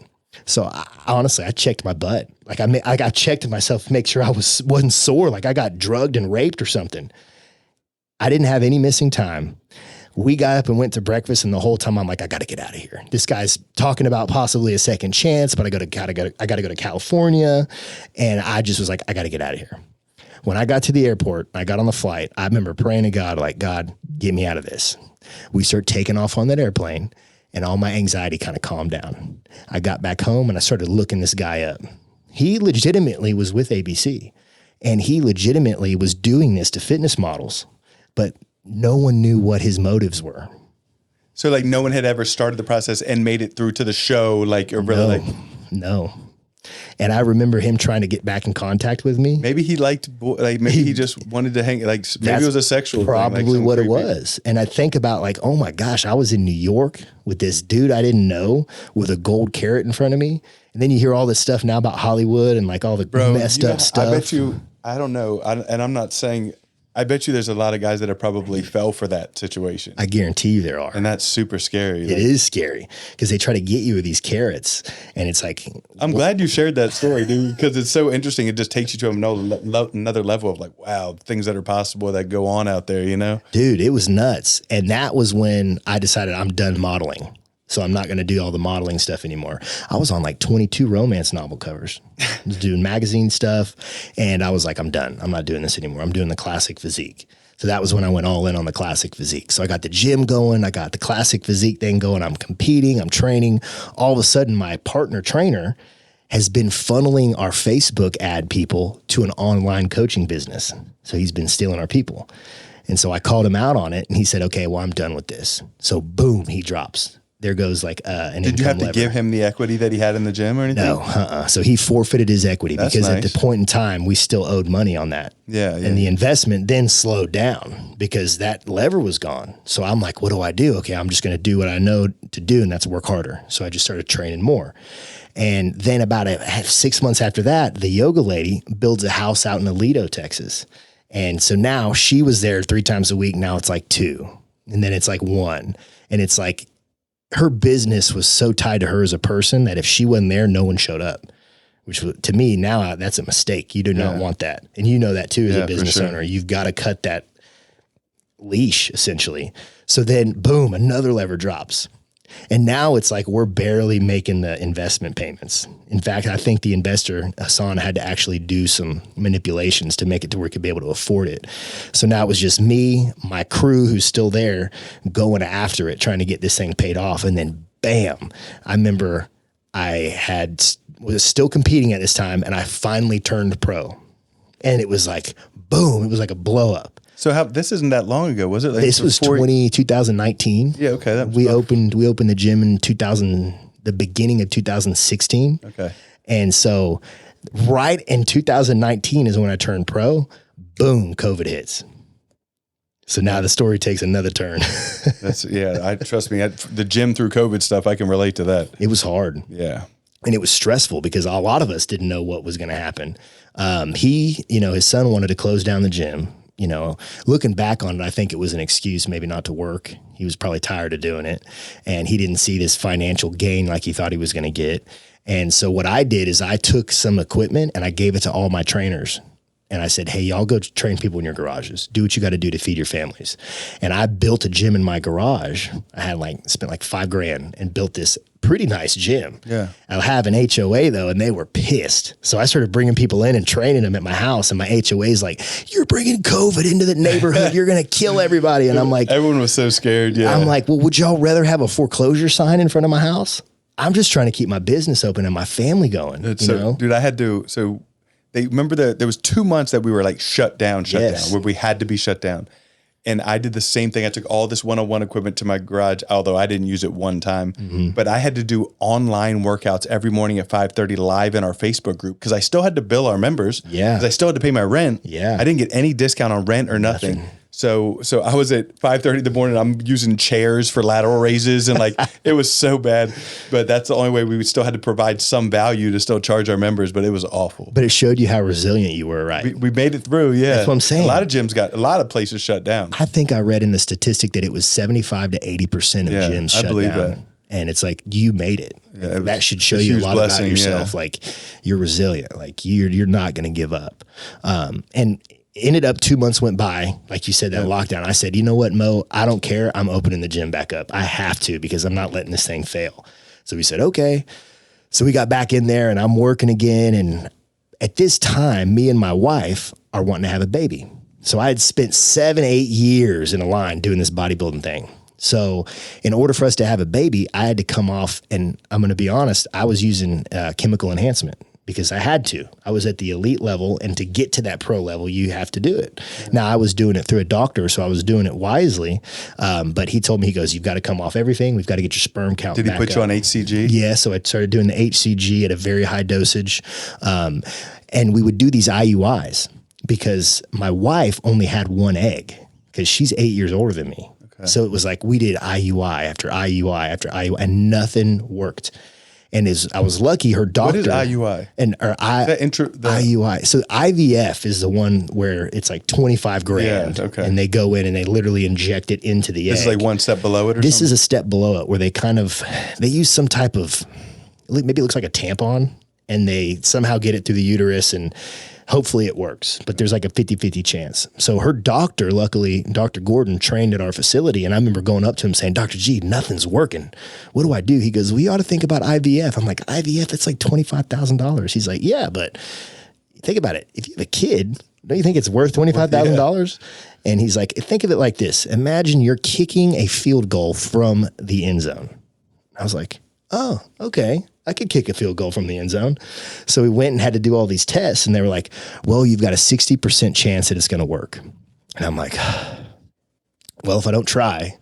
So honestly, I checked my butt. Like I got checked myself to make sure I wasn't sore, like I got drugged and raped or something. I didn't have any missing time. We got up and went to breakfast, and the whole time I'm like, I got to get out of here. This guy's talking about possibly a second chance, but I got to go to California. And I just was like, I got to get out of here. When I got to the airport, I got on the flight. I remember praying to God, like, God, get me out of this. We start taking off on that airplane, and all my anxiety kind of calmed down. I got back home and I started looking this guy up. He legitimately was with ABC, and he legitimately was doing this to fitness models, but no one knew what his motives were. So like no one had ever started the process and made it through to the show, like, or really No. And I remember him trying to get back in contact with me. Maybe he liked, like maybe he just wanted to hang, like maybe it was a sexual probably thing, like what creepy. It was. And I think about like, oh my gosh, I was in New York with this dude I didn't know with a gold carrot in front of me. And then you hear all this stuff now about Hollywood and like all the messed up stuff. I bet you, I don't know. And I'm not saying, I bet you there's a lot of guys that have probably fell for that situation. I guarantee you there are. And that's super scary. It is scary because they try to get you with these carrots. And it's like, I'm glad you shared that story, dude, because it's so interesting. It just takes you to another level of like, wow, things that are possible that go on out there, you know? Dude, it was nuts. And that was when I decided I'm done modeling. So I'm not going to do all the modeling stuff anymore. I was on like 22 romance novel covers, I was doing magazine stuff. And I was like, I'm done. I'm not doing this anymore. I'm doing the classic physique. So that was when I went all in on the classic physique. So I got the gym going. I got the classic physique thing going. I'm competing. I'm training. All of a sudden, my partner trainer has been funneling our Facebook ad people to an online coaching business. So he's been stealing our people. And so I called him out on it. And he said, okay, well, I'm done with this. So boom, he drops. There goes like an Did you have to lever. give him the equity that he had in the gym or anything? No, So he forfeited his equity. That's because nice. At the point in time, we still owed money on that. Yeah. And the investment then slowed down because that lever was gone. So I'm like, what do I do? Okay, I'm just going to do what I know to do, and that's work harder. So I just started training more. And then about 6 months after that, the yoga lady builds a house out in Alito, Texas. And so now she was there 3 times a week. Now it's like 2. And then it's like 1. And it's like, her business was so tied to her as a person that if she wasn't there, no one showed up, which to me now that's a mistake. You do not want that. And you know that too, as a business owner, you've got to cut that leash essentially. So then boom, another lever drops. And now it's like, we're barely making the investment payments. In fact, I think the investor, Hassan, had to actually do some manipulations to make it to where he could be able to afford it. So now it was just me, my crew who's still there, going after it, trying to get this thing paid off. And then bam, I remember I was still competing at this time, and I finally turned pro. And it was like, boom, it was like a blow up. So this isn't that long ago, was it? Like this was 2019. Yeah, okay. We opened the gym in the beginning of 2016. Okay. And so right in 2019 is when I turned pro. Boom, COVID hits. So now the story takes another turn. Trust me, the gym through COVID stuff, I can relate to that. It was hard. Yeah. And it was stressful because a lot of us didn't know what was going to happen. His son wanted to close down the gym. Looking back on it, I think it was an excuse maybe not to work. He was probably tired of doing it, and he didn't see this financial gain like he thought he was going to get. And so what I did is I took some equipment and I gave it to all my trainers. And I said, hey, y'all go train people in your garages. Do what you got to do to feed your families. And I built a gym in my garage. I had spent like $5,000 and built this pretty nice gym. Yeah. I'll have an HOA though, and they were pissed. So I started bringing people in and training them at my house. And my HOA is like, you're bringing COVID into the neighborhood. You're going to kill everybody. And I'm like, everyone was so scared. Yeah. I'm like, well, would y'all rather have a foreclosure sign in front of my house? I'm just trying to keep my business open and my family going. Dude, I had to, they remember there was 2 months that we were like shut down, where we had to be shut down. And I did the same thing. I took all this one-on-one equipment to my garage, although I didn't use it one time, but I had to do online workouts every morning at 5:30 live in our Facebook group. Cause I still had to bill our members. Yeah. Cause I still had to pay my rent. Yeah. I didn't get any discount on rent or nothing. So I was at 5:30 in the morning. I'm using chairs for lateral raises, and it was so bad. But that's the only way we still had to provide some value to still charge our members. But it was awful. But it showed you how resilient you were, right? We made it through. Yeah, that's what I'm saying. A lot of places shut down. I think I read in the statistic that it was 75 to 80% of gyms shut down. I believe that. And it's like, you made it. Yeah, that should show you a lot about yourself. Yeah. Like, you're resilient. Like, you're not going to give up. And ended up 2 months went by, like you said, that lockdown. I said, you know what, Mo, I don't care. I'm opening the gym back up. I have to, because I'm not letting this thing fail. So we said, okay. So we got back in there and I'm working again. And at this time, me and my wife are wanting to have a baby. So I had spent 7-8 years in a line doing this bodybuilding thing. So in order for us to have a baby, I had to come off, and I'm going to be honest, I was using chemical enhancement. Because I had to. I was at the elite level, and to get to that pro level, you have to do it. Yeah. Now, I was doing it through a doctor, so I was doing it wisely. But he told me, he goes, you've got to come off everything. We've got to get your sperm count back up. Did he put you on HCG? Yeah, so I started doing the HCG at a very high dosage. And we would do these IUIs because my wife only had one egg because she's 8 years older than me. Okay. So it was like we did IUI after IUI after IUI, and nothing worked. And I was lucky, her doctor. What is IUI? IUI. So IVF is the one where it's like $25,000. Yeah, okay. And they go in and they literally inject it into the egg. This is like one step below it, or this something? is a step below it, where they use some type of, maybe it looks like a tampon, and they somehow get it through the uterus, and hopefully it works, but there's like a 50-50 chance. So her doctor, luckily, Dr. Gordon, trained at our facility. And I remember going up to him saying, Dr. G, nothing's working. What do I do? He goes, we ought to think about IVF. I'm like, IVF, that's like $25,000. He's like, yeah, but think about it. If you have a kid, don't you think it's worth $25,000? Yeah. And he's like, think of it like this. Imagine you're kicking a field goal from the end zone. I was like, oh, okay. I could kick a field goal from the end zone. So we went and had to do all these tests, and they were like, well, you've got a 60% chance that it's going to work. And I'm like, well, if I don't try,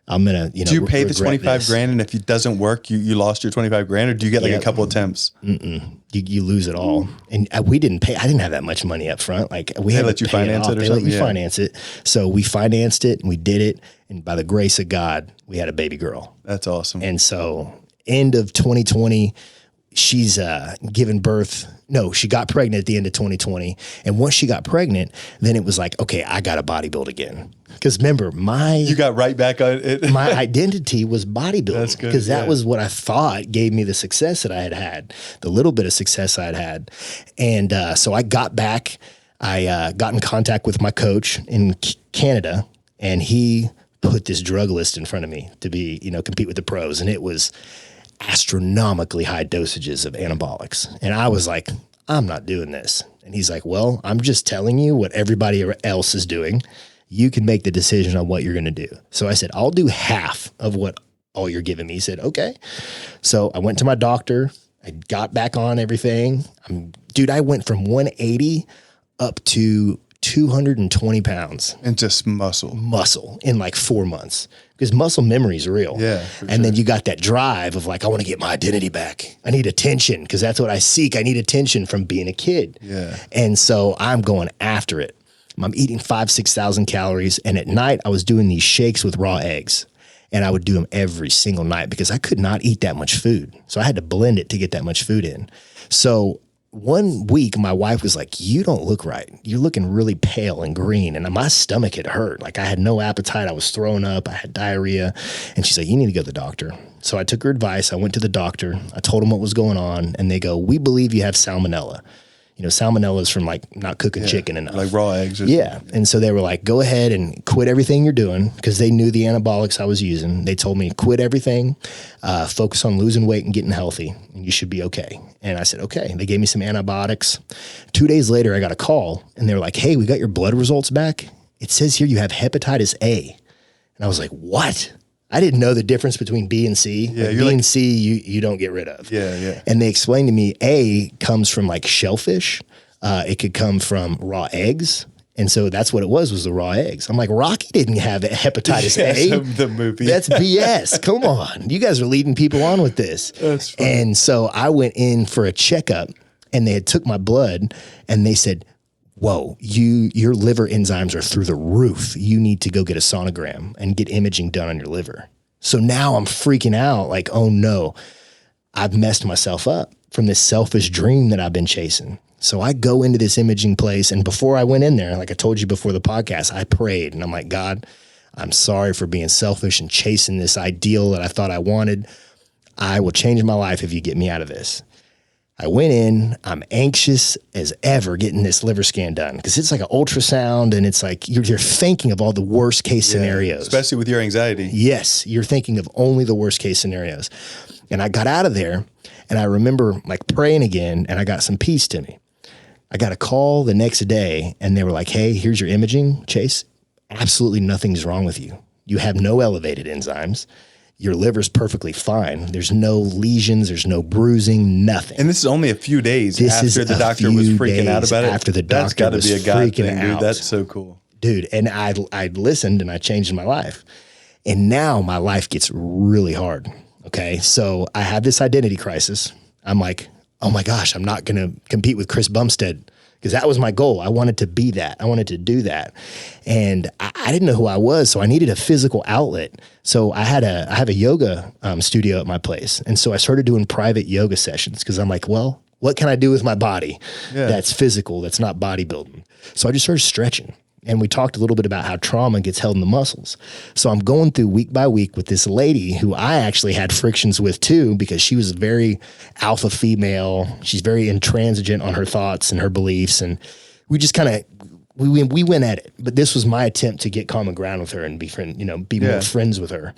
I'm going to, do you pay the $25,000, and if it doesn't work, you lost your $25,000, or do you get like a couple attempts? You lose it all. And we didn't pay. I didn't have that much money up front. Like we had to let you finance it or something. They let you finance it. So we financed it and we did it. And by the grace of God, we had a baby girl. That's awesome. And so end of 2020, she's given birth. No, she got pregnant at the end of 2020. And once she got pregnant, then it was like, okay, I got to bodybuild again. Because remember, you got right back on it. My identity was bodybuilding. That's good. Because that was what I thought gave me the success that I had, the little bit of success I'd had. And so I got back. I got in contact with my coach in Canada, and he put this drug list in front of me to be, compete with the pros. And it was astronomically high dosages of anabolics. And I was like, I'm not doing this. And he's like, well, I'm just telling you what everybody else is doing. You can make the decision on what you're going to do. So I said, I'll do half of what all you're giving me. He said, okay. So I went to my doctor. I got back on everything. I went from 180 up to 220 pounds. And just muscle In like 4 months, because muscle memory is real. Yeah. And then you got that drive of like, I want to get my identity back. I need attention, because that's what I seek. I need attention from being a kid. Yeah. And so I'm going after it. I'm eating 6,000 calories. And at night I was doing these shakes with raw eggs, and I would do them every single night because I could not eat that much food. So I had to blend it to get that much food in. So one week, my wife was like, you don't look right. You're looking really pale and green. And my stomach had hurt. Like, I had no appetite. I was throwing up. I had diarrhea. And she's like, you need to go to the doctor. So I took her advice. I went to the doctor. I told them what was going on. And they go, we believe you have salmonella. You know, salmonella is from like not cooking chicken enough. Like raw eggs. Yeah. And so they were like, go ahead and quit everything you're doing, because they knew the anabolics I was using. They told me, quit everything, focus on losing weight and getting healthy, and you should be okay. And I said, okay. They gave me some antibiotics. 2 days later, I got a call, and they were like, hey, we got your blood results back. It says here you have hepatitis A. And I was like, what? I didn't know the difference between B and C. Yeah, like B and C, you don't get rid of. Yeah, yeah. And they explained to me, A comes from like shellfish. It could come from raw eggs. And so that's what it was the raw eggs. I'm like, Rocky didn't have hepatitis A. The movie. That's BS. Come on. You guys are leading people on with this. That's funny. And so I went in for a checkup, and they had took my blood, and they said, whoa, your liver enzymes are through the roof. You need to go get a sonogram and get imaging done on your liver. So now I'm freaking out like, oh no, I've messed myself up from this selfish dream that I've been chasing. So I go into this imaging place, and before I went in there, like I told you before the podcast, I prayed, and I'm like, God, I'm sorry for being selfish and chasing this ideal that I thought I wanted. I will change my life if you get me out of this. I went in, I'm anxious as ever getting this liver scan done, because it's like an ultrasound, and it's like you're thinking of all the worst case scenarios. Especially with your anxiety. Yes, you're thinking of only the worst case scenarios. And I got out of there, and I remember like praying again, and I got some peace to me. I got a call the next day, and they were like, hey, here's your imaging, Chase. Absolutely nothing's wrong with you. You have no elevated enzymes. Your liver's perfectly fine. There's no lesions. There's no bruising, nothing. And this is only a few days after the doctor was freaking out about it. After the doctor That's got to was be a God freaking thing, dude. out. That's so cool. Dude, and I listened, and I changed my life. And now my life gets really hard. Okay. So I have this identity crisis. I'm like, oh my gosh, I'm not going to compete with Chris Bumstead, because that was my goal. I wanted to be that. I wanted to do that. And I didn't know who I was, so I needed a physical outlet. So I have a yoga studio at my place. And so I started doing private yoga sessions, because I'm like, well, what can I do with my body that's physical, that's not bodybuilding? So I just started stretching. And we talked a little bit about how trauma gets held in the muscles. So I'm going through week by week with this lady who I actually had frictions with too, because she was very alpha female. She's very intransigent on her thoughts and her beliefs. And we just kind of, we went at it. But this was my attempt to get common ground with her and be more friends with her.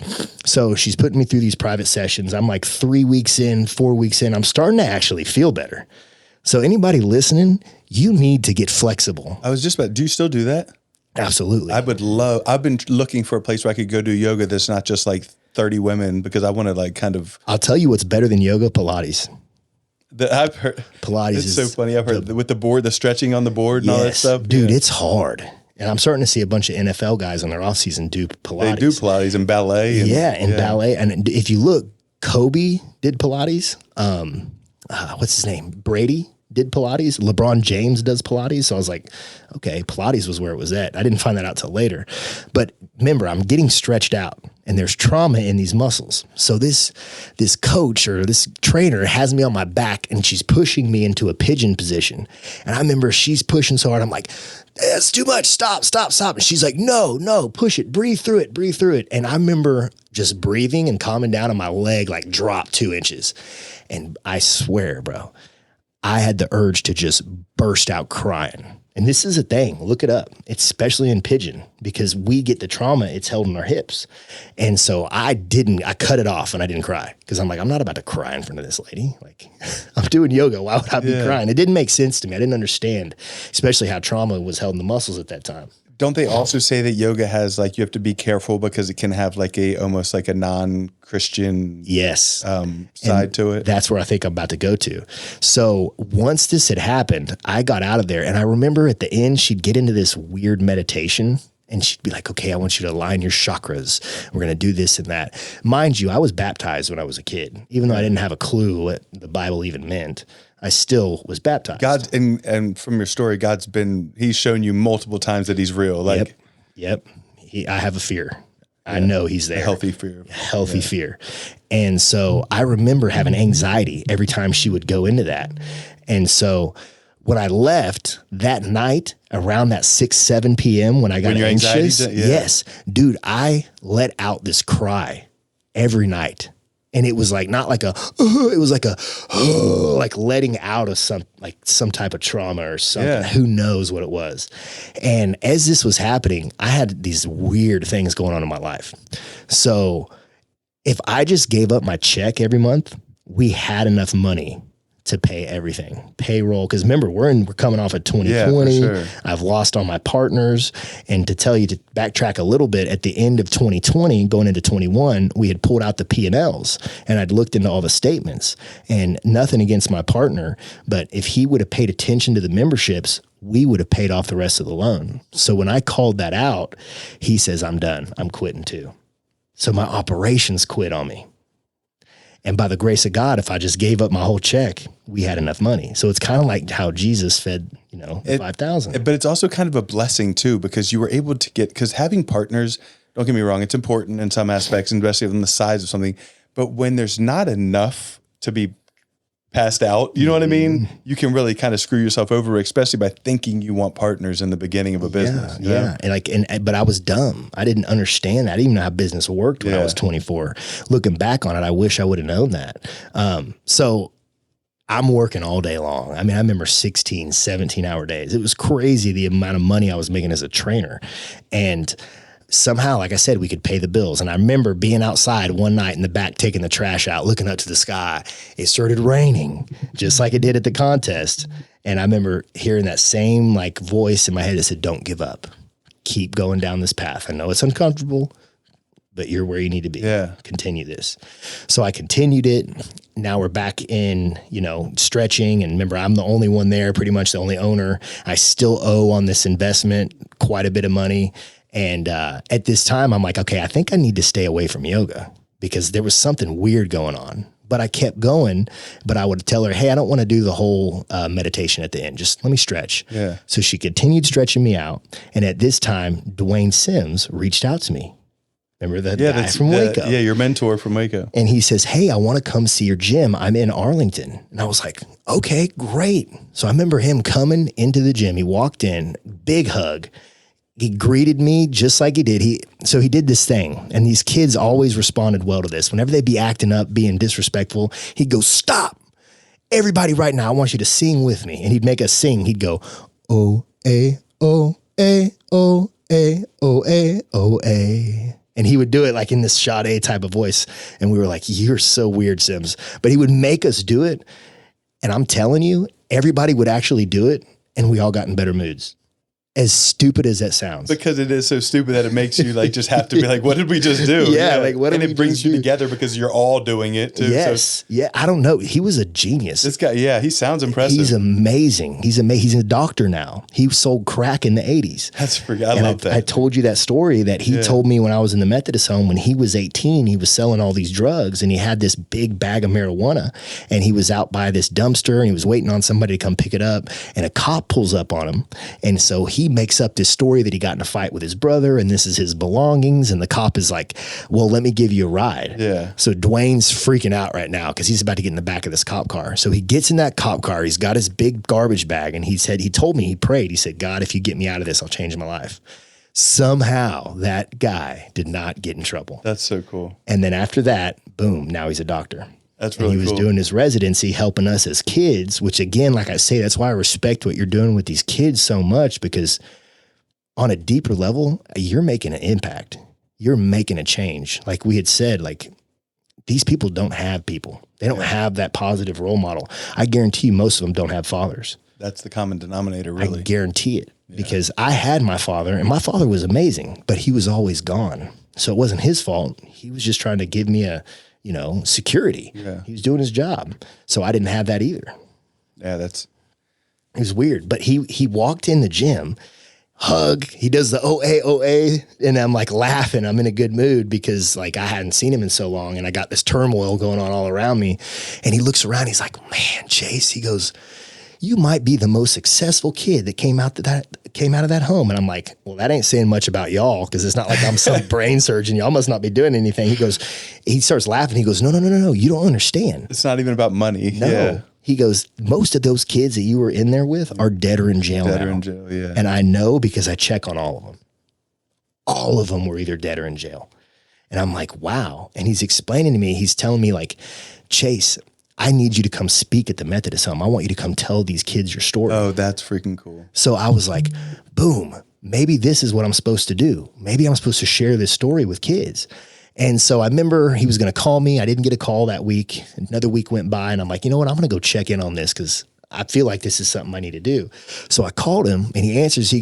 So she's putting me through these private sessions. I'm like 3 weeks in, 4 weeks in, I'm starting to actually feel better. So anybody listening, you need to get flexible. I was just about, do you still do that? Absolutely. I've been looking for a place where I could go do yoga that's not just like 30 women, because I want to like kind of. I'll tell you what's better than yoga, Pilates. I've heard. Pilates is so funny. I've heard with the board, the stretching on the board and all that stuff. Dude, it's hard. And I'm starting to see a bunch of NFL guys on their off season do Pilates. They do Pilates and ballet. And ballet. And if you look, Kobe did Pilates. What's his name? Brady did Pilates. LeBron James does Pilates. So I was like, okay, Pilates was where it was at. I didn't find that out till later. But remember, I'm getting stretched out, and there's trauma in these muscles. So this coach or this trainer has me on my back, and she's pushing me into a pigeon position. And I remember she's pushing so hard. I'm like, that's too much. Stop. And she's like, no, push it. Breathe through it. And I remember just breathing and calming down, and my leg like dropped 2 inches. And I swear, bro, I had the urge to just burst out crying. And this is a thing. Look it up. It's especially in pigeon, because we get the trauma. It's held in our hips. And so I cut it off, and I didn't cry, because I'm like, I'm not about to cry in front of this lady. Like, I'm doing yoga. Why would I be crying? It didn't make sense to me. I didn't understand, especially how trauma was held in the muscles at that time. don't they also say that yoga has like, you have to be careful because it can have like almost like a non-Christian side to it? That's where I think I'm about to go to. So once this had happened, I got out of there, and I remember at the end, she'd get into this weird meditation. And she'd be like, okay, I want you to align your chakras. We're going to do this and that. Mind you, I was baptized when I was a kid. Even though I didn't have a clue what the Bible even meant, I still was baptized. God, and from your story, he's shown you multiple times that he's real. Like, Yep. I have a fear. I know he's there. A healthy fear. Fear. And so I remember having anxiety every time she would go into that. And so when I left that night around that 6, 7 p.m. when I got anxious, yes, dude, I let out this cry every night. And it was like, not like it was like like letting out of some type of trauma or something. Yeah. Who knows what it was. And as this was happening, I had these weird things going on in my life. So if I just gave up my check every month, we had enough money to pay everything, payroll. Cause remember, we're coming off of 2020. Yeah, sure. I've lost all my partners. And to tell you, to backtrack a little bit, at the end of 2020, going into 21, we had pulled out the P&Ls, and I'd looked into all the statements, and nothing against my partner, but if he would have paid attention to the memberships, we would have paid off the rest of the loan. So when I called that out, he says, I'm done. I'm quitting too. So my operations quit on me. And by the grace of God, if I just gave up my whole check, we had enough money. So it's kind of like how Jesus fed, 5,000. But it's also kind of a blessing too, because you were able to because having partners, don't get me wrong, it's important in some aspects, especially on the size of something. But when there's not enough to be passed out, you know what I mean? You can really kind of screw yourself over, especially by thinking you want partners in the beginning of a business. Yeah. But I was dumb. I didn't understand that. I didn't even know how business worked when I was 24. Looking back on it, I wish I would have known that. So I'm working all day long. I mean, I remember 16, 17 hour days. It was crazy the amount of money I was making as a trainer. And somehow, like I said, we could pay the bills. And I remember being outside one night in the back, taking the trash out, looking up to the sky. It started raining just like it did at the contest. And I remember hearing that same voice in my head that said, don't give up. Keep going down this path. I know it's uncomfortable, but you're where you need to be. Yeah. Continue this. So I continued it. Now we're back in, stretching. And remember, I'm the only one there, pretty much the only owner. I still owe on this investment quite a bit of money. And at this time, I'm like, okay, I think I need to stay away from yoga because there was something weird going on. But I kept going, but I would tell her, hey, I don't want to do the whole meditation at the end. Just let me stretch. Yeah. So she continued stretching me out. And at this time, Dwayne Sims reached out to me. Remember that guy from Waco? Yeah, your mentor from Waco. And he says, hey, I want to come see your gym. I'm in Arlington. And I was like, okay, great. So I remember him coming into the gym. He walked in, big hug. He greeted me just like he did. So he did this thing, and these kids always responded well to this. Whenever they'd be acting up, being disrespectful, he'd go, stop. Everybody right now, I want you to sing with me. And he'd make us sing. He'd go, O-A, O-A, O-A, O-A, O-A. And he would do it like in this Sade type of voice. And we were like, you're so weird, Sims. But he would make us do it. And I'm telling you, everybody would actually do it, and we all got in better moods. As stupid as that sounds. Because it is so stupid that it makes you just have to be like, what did we just do? What did we it brings you together because you're all doing it too. Yes. So, I don't know. He was a genius. This guy, he sounds impressive. He's amazing. He's a doctor now. He sold crack in the 80s. I love that. I told you that story that he told me when I was in the Methodist home. When he was 18, he was selling all these drugs, and he had this big bag of marijuana, and he was out by this dumpster, and he was waiting on somebody to come pick it up, and a cop pulls up on him. And so he makes up this story that he got in a fight with his brother, and this is his belongings. And the cop is like, well, let me give you a ride. Yeah. So Dwayne's freaking out right now because he's about to get in the back of this cop car. So he gets in that cop car. He's got his big garbage bag, and he told me, he prayed. He said, God, if you get me out of this, I'll change my life. Somehow that guy did not get in trouble. That's so cool. And then after that, boom, now he's a doctor. That's really cool. He was doing his residency, helping us as kids, which again, like I say, that's why I respect what you're doing with these kids so much, because on a deeper level, you're making an impact. You're making a change. Like we had said, these people don't have people. They don't have that positive role model. I guarantee you most of them don't have fathers. That's the common denominator, really. I guarantee it because I had my father, and my father was amazing, but he was always gone. So it wasn't his fault. He was just trying to give me a, security. Yeah. He was doing his job. So I didn't have that either. Yeah, it was weird. But he walked in the gym, hug, he does the OA, and I'm like laughing. I'm in a good mood because like I hadn't seen him in so long and I got this turmoil going on all around me. And he looks around, he's like, man, Chase, he goes, you might be the most successful kid that came out of that home. And I'm like, well, that ain't saying much about y'all because it's not like I'm some brain surgeon. Y'all must not be doing anything. He starts laughing. He goes, no. You don't understand. It's not even about money. No. Yeah. He goes, most of those kids that you were in there with are dead or in jail now. Yeah. And I know because I check on all of them. All of them were either dead or in jail. And I'm like, wow. And he's explaining to me, he's telling me like, Chase, I need you to come speak at the Methodist home. I want you to come tell these kids your story. Oh, that's freaking cool. So I was like, boom, maybe this is what I'm supposed to do. Maybe I'm supposed to share this story with kids. And so I remember he was going to call me. I didn't get a call that week. Another week went by and I'm like, you know what? I'm going to go check in on this because I feel like this is something I need to do. So I called him and he answers,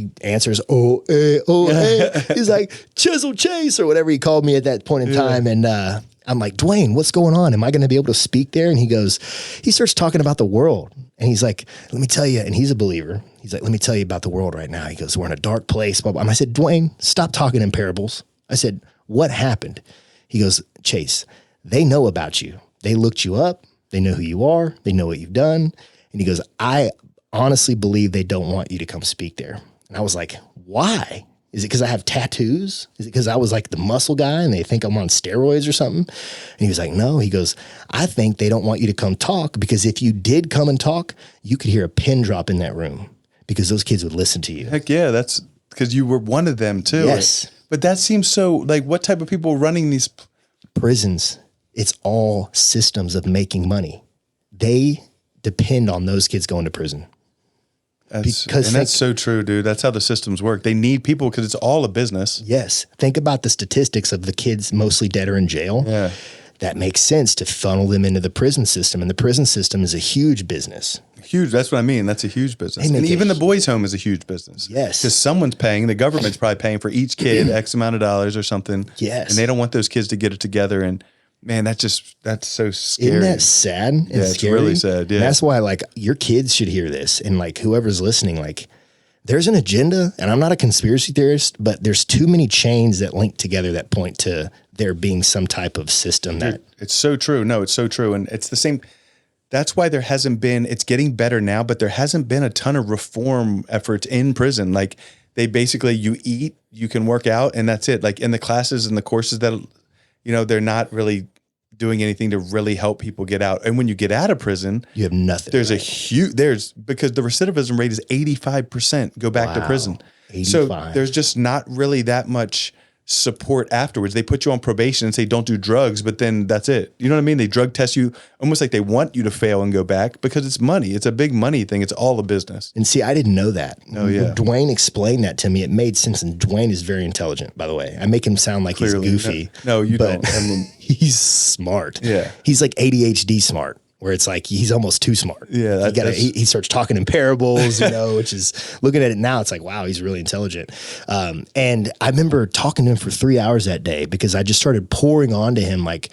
oh, hey. He's like, Chisel Chase or whatever he called me at that point in time. And I'm like, Dwayne, what's going on? Am I going to be able to speak there? And he starts talking about the world. And he's like, let me tell you, and he's a believer. He's like, let me tell you about the world right now. He goes, we're in a dark place. Blah, blah. And I said, Dwayne, stop talking in parables. I said, what happened? He goes, Chase, they know about you. They looked you up. They know who you are. They know what you've done. And he goes, I honestly believe they don't want you to come speak there. And I was like, why? Is it because I have tattoos? Is it because I was like the muscle guy and they think I'm on steroids or something? And he was like, no. He goes, I think they don't want you to come talk because if you did come and talk, you could hear a pin drop in that room because those kids would listen to you. Heck yeah, that's because you were one of them too. Yes. But that seems so like what type of people are running these prisons? It's all systems of making money. They depend on those kids going to prison. That's so true, dude. That's how the systems work. They need people because it's all a business. Yes. Think about the statistics of the kids mostly dead or in jail. Yeah. That makes sense to funnel them into the prison system. And the prison system is a huge business. Huge. That's what I mean. That's a huge business. And even the boys' home is a huge business. Yes. Because someone's paying, the government's probably paying for each kid X amount of dollars or something. Yes. And they don't want those kids to get it together. And man, that's so scary. Isn't that sad and scary? It's really sad. Yeah. And that's why like your kids should hear this. And like whoever's listening, like there's an agenda and I'm not a conspiracy theorist, but there's too many chains that link together that point to there being some type of system that it's so true. No, it's so true. And it's the same. That's why there hasn't been, it's getting better now, but there hasn't been a ton of reform efforts in prison. Like they basically, you eat, you can work out and that's it. Like in the classes and the courses that, they're not really doing anything to really help people get out. And when you get out of prison, you have nothing. There's because the recidivism rate is 85% go back to prison. 85. So there's just not really that much support afterwards. They put you on probation and say, don't do drugs, but then that's it. You know what I mean? They drug test you almost like they want you to fail and go back because it's money. It's a big money thing. It's all a business. And see, I didn't know that. Oh yeah. When Dwayne explained that to me, it made sense. And Dwayne is very intelligent, by the way. I make him sound like Clearly. He's goofy. No, you don't. I mean, he's smart. Yeah. He's like ADHD smart. Where it's like he's almost too smart. Yeah, he starts talking in parables, which is looking at it now. It's like, wow, he's really intelligent. And I remember talking to him for 3 hours that day because I just started pouring onto him like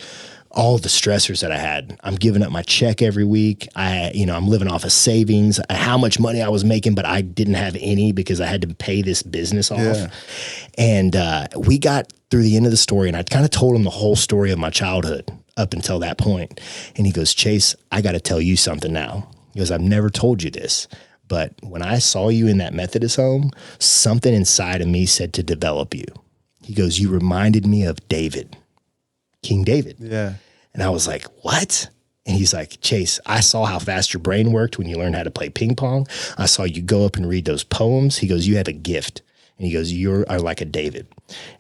all the stressors that I had. I'm giving up my check every week. I'm living off of savings, how much money I was making, but I didn't have any because I had to pay this business off. Yeah. And we got through the end of the story, and I kind of told him the whole story of my childhood up until that point. And he goes, Chase, I got to tell you something now. He goes, I've never told you this, but when I saw you in that Methodist home, something inside of me said to develop you. He goes, you reminded me of David, King David. Yeah. And I was like, what? And he's like, Chase, I saw how fast your brain worked when you learned how to play ping pong. I saw you go up and read those poems. He goes, you have a gift. And he goes, you are like a David.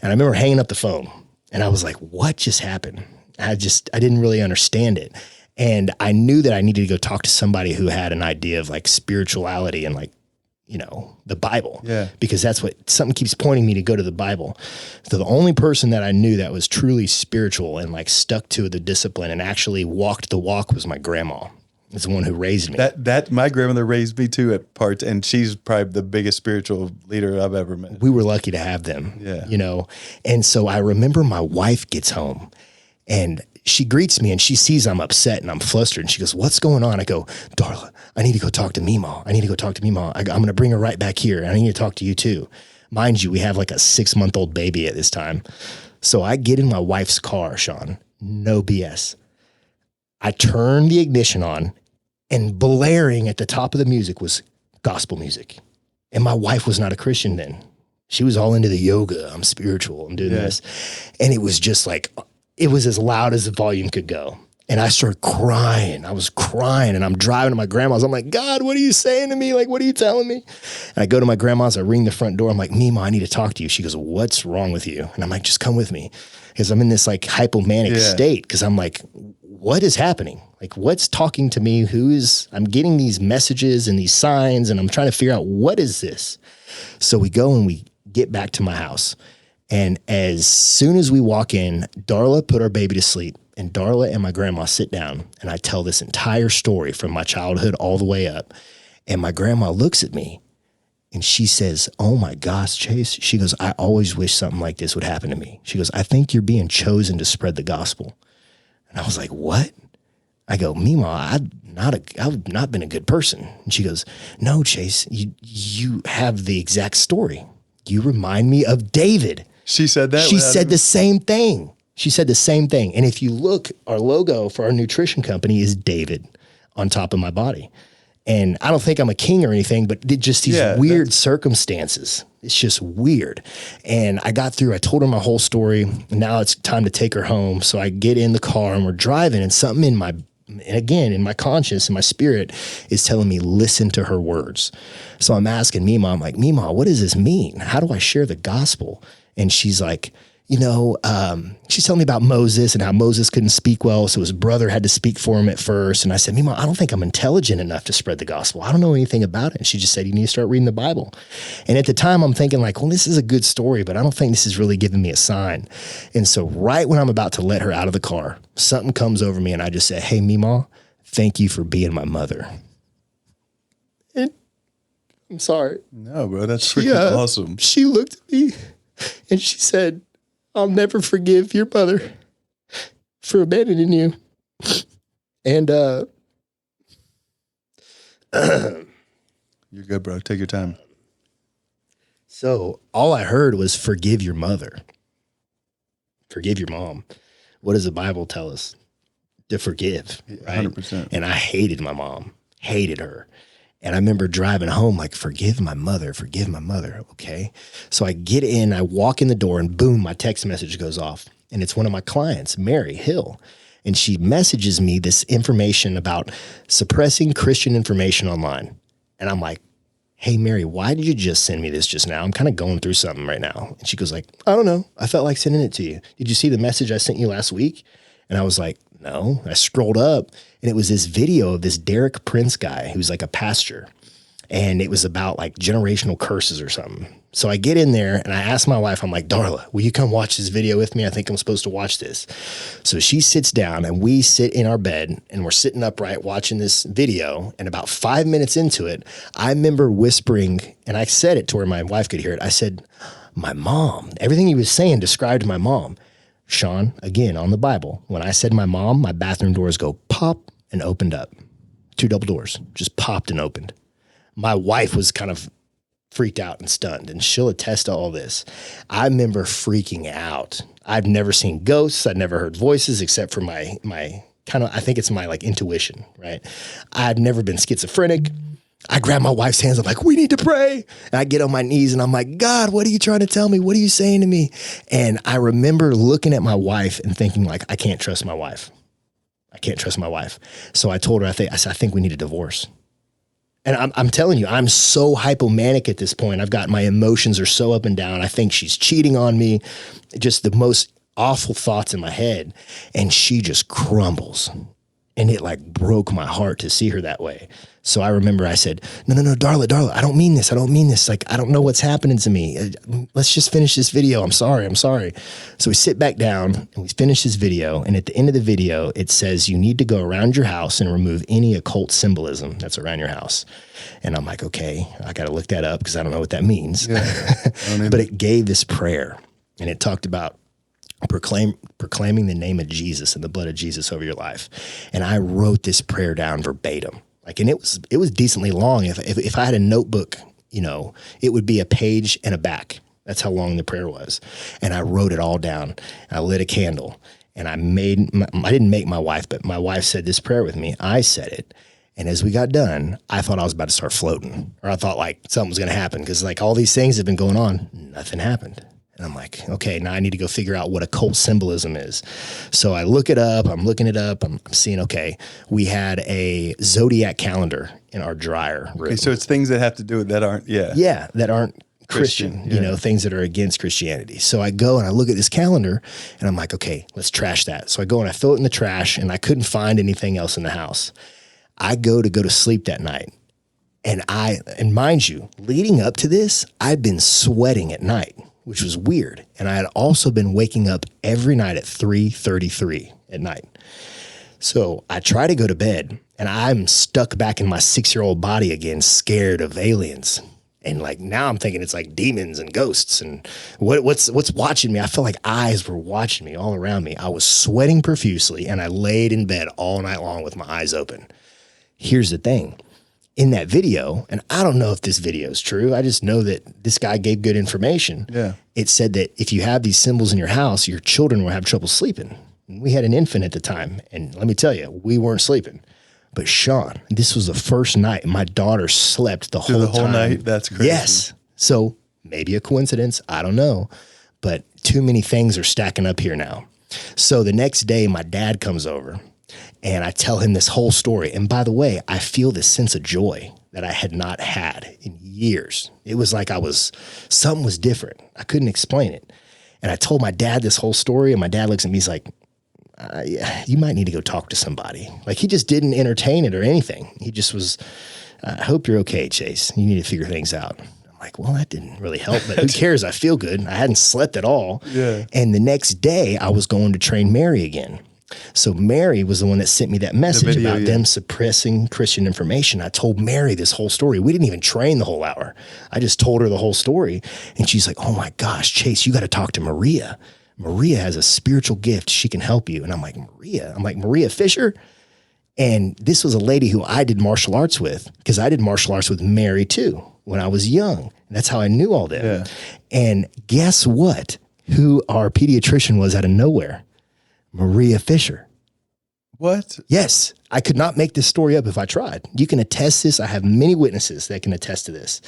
And I remember hanging up the phone and I was like, what just happened? I didn't really understand it. And I knew that I needed to go talk to somebody who had an idea of like spirituality and like, the Bible. Yeah. Because that's what something keeps pointing me to go to the Bible. So the only person that I knew that was truly spiritual and like stuck to the discipline and actually walked the walk was my grandma. is the one who raised me. That my grandmother raised me too at parts, and she's probably the biggest spiritual leader I've ever met. We were lucky to have them, you know? And so I remember my wife gets home and she greets me and she sees I'm upset and I'm flustered. And she goes, "What's going on?" I go, "Darla, I need to go talk to Meemaw. I need to go talk to Meemaw. I'm going to bring her right back here. And I need to talk to you too." Mind you, we have like a 6-month-old baby at this time. So I get in my wife's car, Shawn, no BS. I turn the ignition on, and blaring at the top of the music was gospel music. And my wife was not a Christian then. She was all into the yoga. I'm spiritual. I'm doing this. And it was just like, it was as loud as the volume could go. And I started crying. I was crying, and I'm driving to my grandma's. I'm like, "God, what are you saying to me? Like, what are you telling me?" And I go to my grandma's. I ring the front door. I'm like, "Meemaw, I need to talk to you." She goes, "What's wrong with you?" And I'm like, "Just come with me." Because I'm in this like hypomanic state. Because I'm like, what is happening? Like, what's talking to me? I'm getting these messages and these signs, and I'm trying to figure out, what is this? So we go and we get back to my house. And as soon as we walk in, Darla put our baby to sleep. And Darla and my grandma sit down, and I tell this entire story from my childhood all the way up. And my grandma looks at me and she says, "Oh my gosh, Chase." She goes, "I always wish something like this would happen to me." She goes, "I think you're being chosen to spread the gospel." And I was like, "What?" I go, "Meemaw, I've not been a good person." And she goes, "No, Chase, you have the exact story. You remind me of David." She said that? She said the same thing. She said the same thing. And if you look, our logo for our nutrition company is David on top of my body. And I don't think I'm a king or anything, but just these weird circumstances. It's just weird. And I got through, I told her my whole story. Now it's time to take her home. So I get in the car and we're driving, and something in my conscience and my spirit is telling me, listen to her words. So I'm asking Meemaw, I'm like, "Meemaw, what does this mean? How do I share the gospel?" And she's like, she's telling me about Moses and how Moses couldn't speak well, so his brother had to speak for him at first. And I said, "Meemaw, I don't think I'm intelligent enough to spread the gospel. I don't know anything about it." And she just said, "You need to start reading the Bible." And at the time I'm thinking like, well, this is a good story, but I don't think this is really giving me a sign. And so right when I'm about to let her out of the car, something comes over me and I just say, "Hey, Meemaw, thank you for being my mother." And I'm sorry. No, bro, that's freaking awesome. She looked at me and she said, "I'll never forgive your mother for abandoning you." And you're good, bro. Take your time. So all I heard was, "Forgive your mother. Forgive your mom." What does the Bible tell us? To forgive, right? 100%. And I hated my mom, hated her. And I remember driving home like, forgive my mother. Okay. So I get in, I walk in the door, and boom, my text message goes off. And it's one of my clients, Mary Hill. And she messages me this information about suppressing Christian information online. And I'm like, "Hey, Mary, why did you just send me this just now? I'm kind of going through something right now." And she goes like, "I don't know. I felt like sending it to you. Did you see the message I sent you last week?" And I was like, "No." I scrolled up, and it was this video of this Derek Prince guy who's like a pastor. And it was about like generational curses or something. So I get in there and I ask my wife, I'm like, "Darla, will you come watch this video with me? I think I'm supposed to watch this." So she sits down and we sit in our bed and we're sitting upright watching this video. And about 5 minutes into it, I remember whispering, and I said it to where my wife could hear it. I said, "My mom." Everything he was saying described my mom. Shawn, again, on the Bible, when I said my mom, my bathroom doors go pop and opened up. 2 double doors just popped and opened. My wife was kind of freaked out and stunned, and she'll attest to all this. I remember freaking out. I've never seen ghosts. I'd never heard voices except for my kind of, I think it's my like intuition, right? I've never been schizophrenic. I grab my wife's hands. I'm like, "We need to pray." And I get on my knees and I'm like, "God, what are you trying to tell me? What are you saying to me?" And I remember looking at my wife and thinking like, I can't trust my wife. I can't trust my wife. So I told her, I said, "I think we need a divorce." And I'm telling you, I'm so hypomanic at this point. I've got, my emotions are so up and down. I think she's cheating on me. Just the most awful thoughts in my head. And she just crumbles. And it like broke my heart to see her that way. So I remember I said, no, Darla, I don't mean this. Like, I don't know what's happening to me. Let's just finish this video. I'm sorry. So we sit back down and we finish this video. And at the end of the video, it says, you need to go around your house and remove any occult symbolism that's around your house. And I'm like, okay, I got to look that up because I don't know what that means. Yeah, but it gave this prayer and it talked about proclaiming the name of Jesus and the blood of Jesus over your life. And I wrote this prayer down verbatim. Like, and it was decently long. If I had a notebook, you know, it would be a page and a back. That's how long the prayer was. And I wrote it all down. I lit a candle and I didn't make my wife, but my wife said this prayer with me. I said it. And as we got done, I thought I was about to start floating, or I thought like something was going to happen. Cause like all these things have been going on, nothing happened. And I'm like, okay, now I need to go figure out what occult symbolism is. So I look it up. I'm looking it up. I'm seeing, okay, we had a zodiac calendar in our dryer room. Okay, so it's things that have to do with that aren't, Yeah, that aren't Christian, you know, things that are against Christianity. So I go and I look at this calendar and I'm like, okay, let's trash that. So I go and I throw it in the trash and I couldn't find anything else in the house. I go to sleep that night. And mind you, leading up to this, I'd been sweating at night, which was weird. And I had also been waking up every night at 3:33 at night. So I try to go to bed and I'm stuck back in my 6-year-old body again, scared of aliens. And like, now I'm thinking it's like demons and ghosts and what's watching me. I felt like eyes were watching me all around me. I was sweating profusely and I laid in bed all night long with my eyes open. Here's the thing. In that video, and I don't know if this video is true. I just know that this guy gave good information. Yeah. It said that if you have these symbols in your house, your children will have trouble sleeping. And we had an infant at the time. And let me tell you, we weren't sleeping. But Shawn, this was the first night my daughter slept the whole time. Night? That's crazy. Yes. So maybe a coincidence. I don't know. But too many things are stacking up here now. So the next day, my dad comes over. And I tell him this whole story. And by the way, I feel this sense of joy that I had not had in years. It was like something was different. I couldn't explain it. And I told my dad this whole story. And my dad looks at me, he's like, you might need to go talk to somebody. Like, he just didn't entertain it or anything. He just was, I hope you're okay, Chase. You need to figure things out. I'm like, well, that didn't really help, but who cares? I feel good. I hadn't slept at all. Yeah. And the next day I was going to train Mary again. So Mary was the one that sent me that message about them suppressing Christian information. I told Mary this whole story. We didn't even train the whole hour. I just told her the whole story. And she's like, oh my gosh, Chase, you got to talk to Maria. Maria has a spiritual gift. She can help you. And I'm like, Maria? I'm like, Maria Fisher? And this was a lady who I did martial arts with, because I did martial arts with Mary too when I was young. And that's how I knew all them. Yeah. And guess what? Who our pediatrician was out of nowhere? Maria Fisher. What? Yes. I could not make this story up if I tried. You can attest this. I have many witnesses that can attest to this.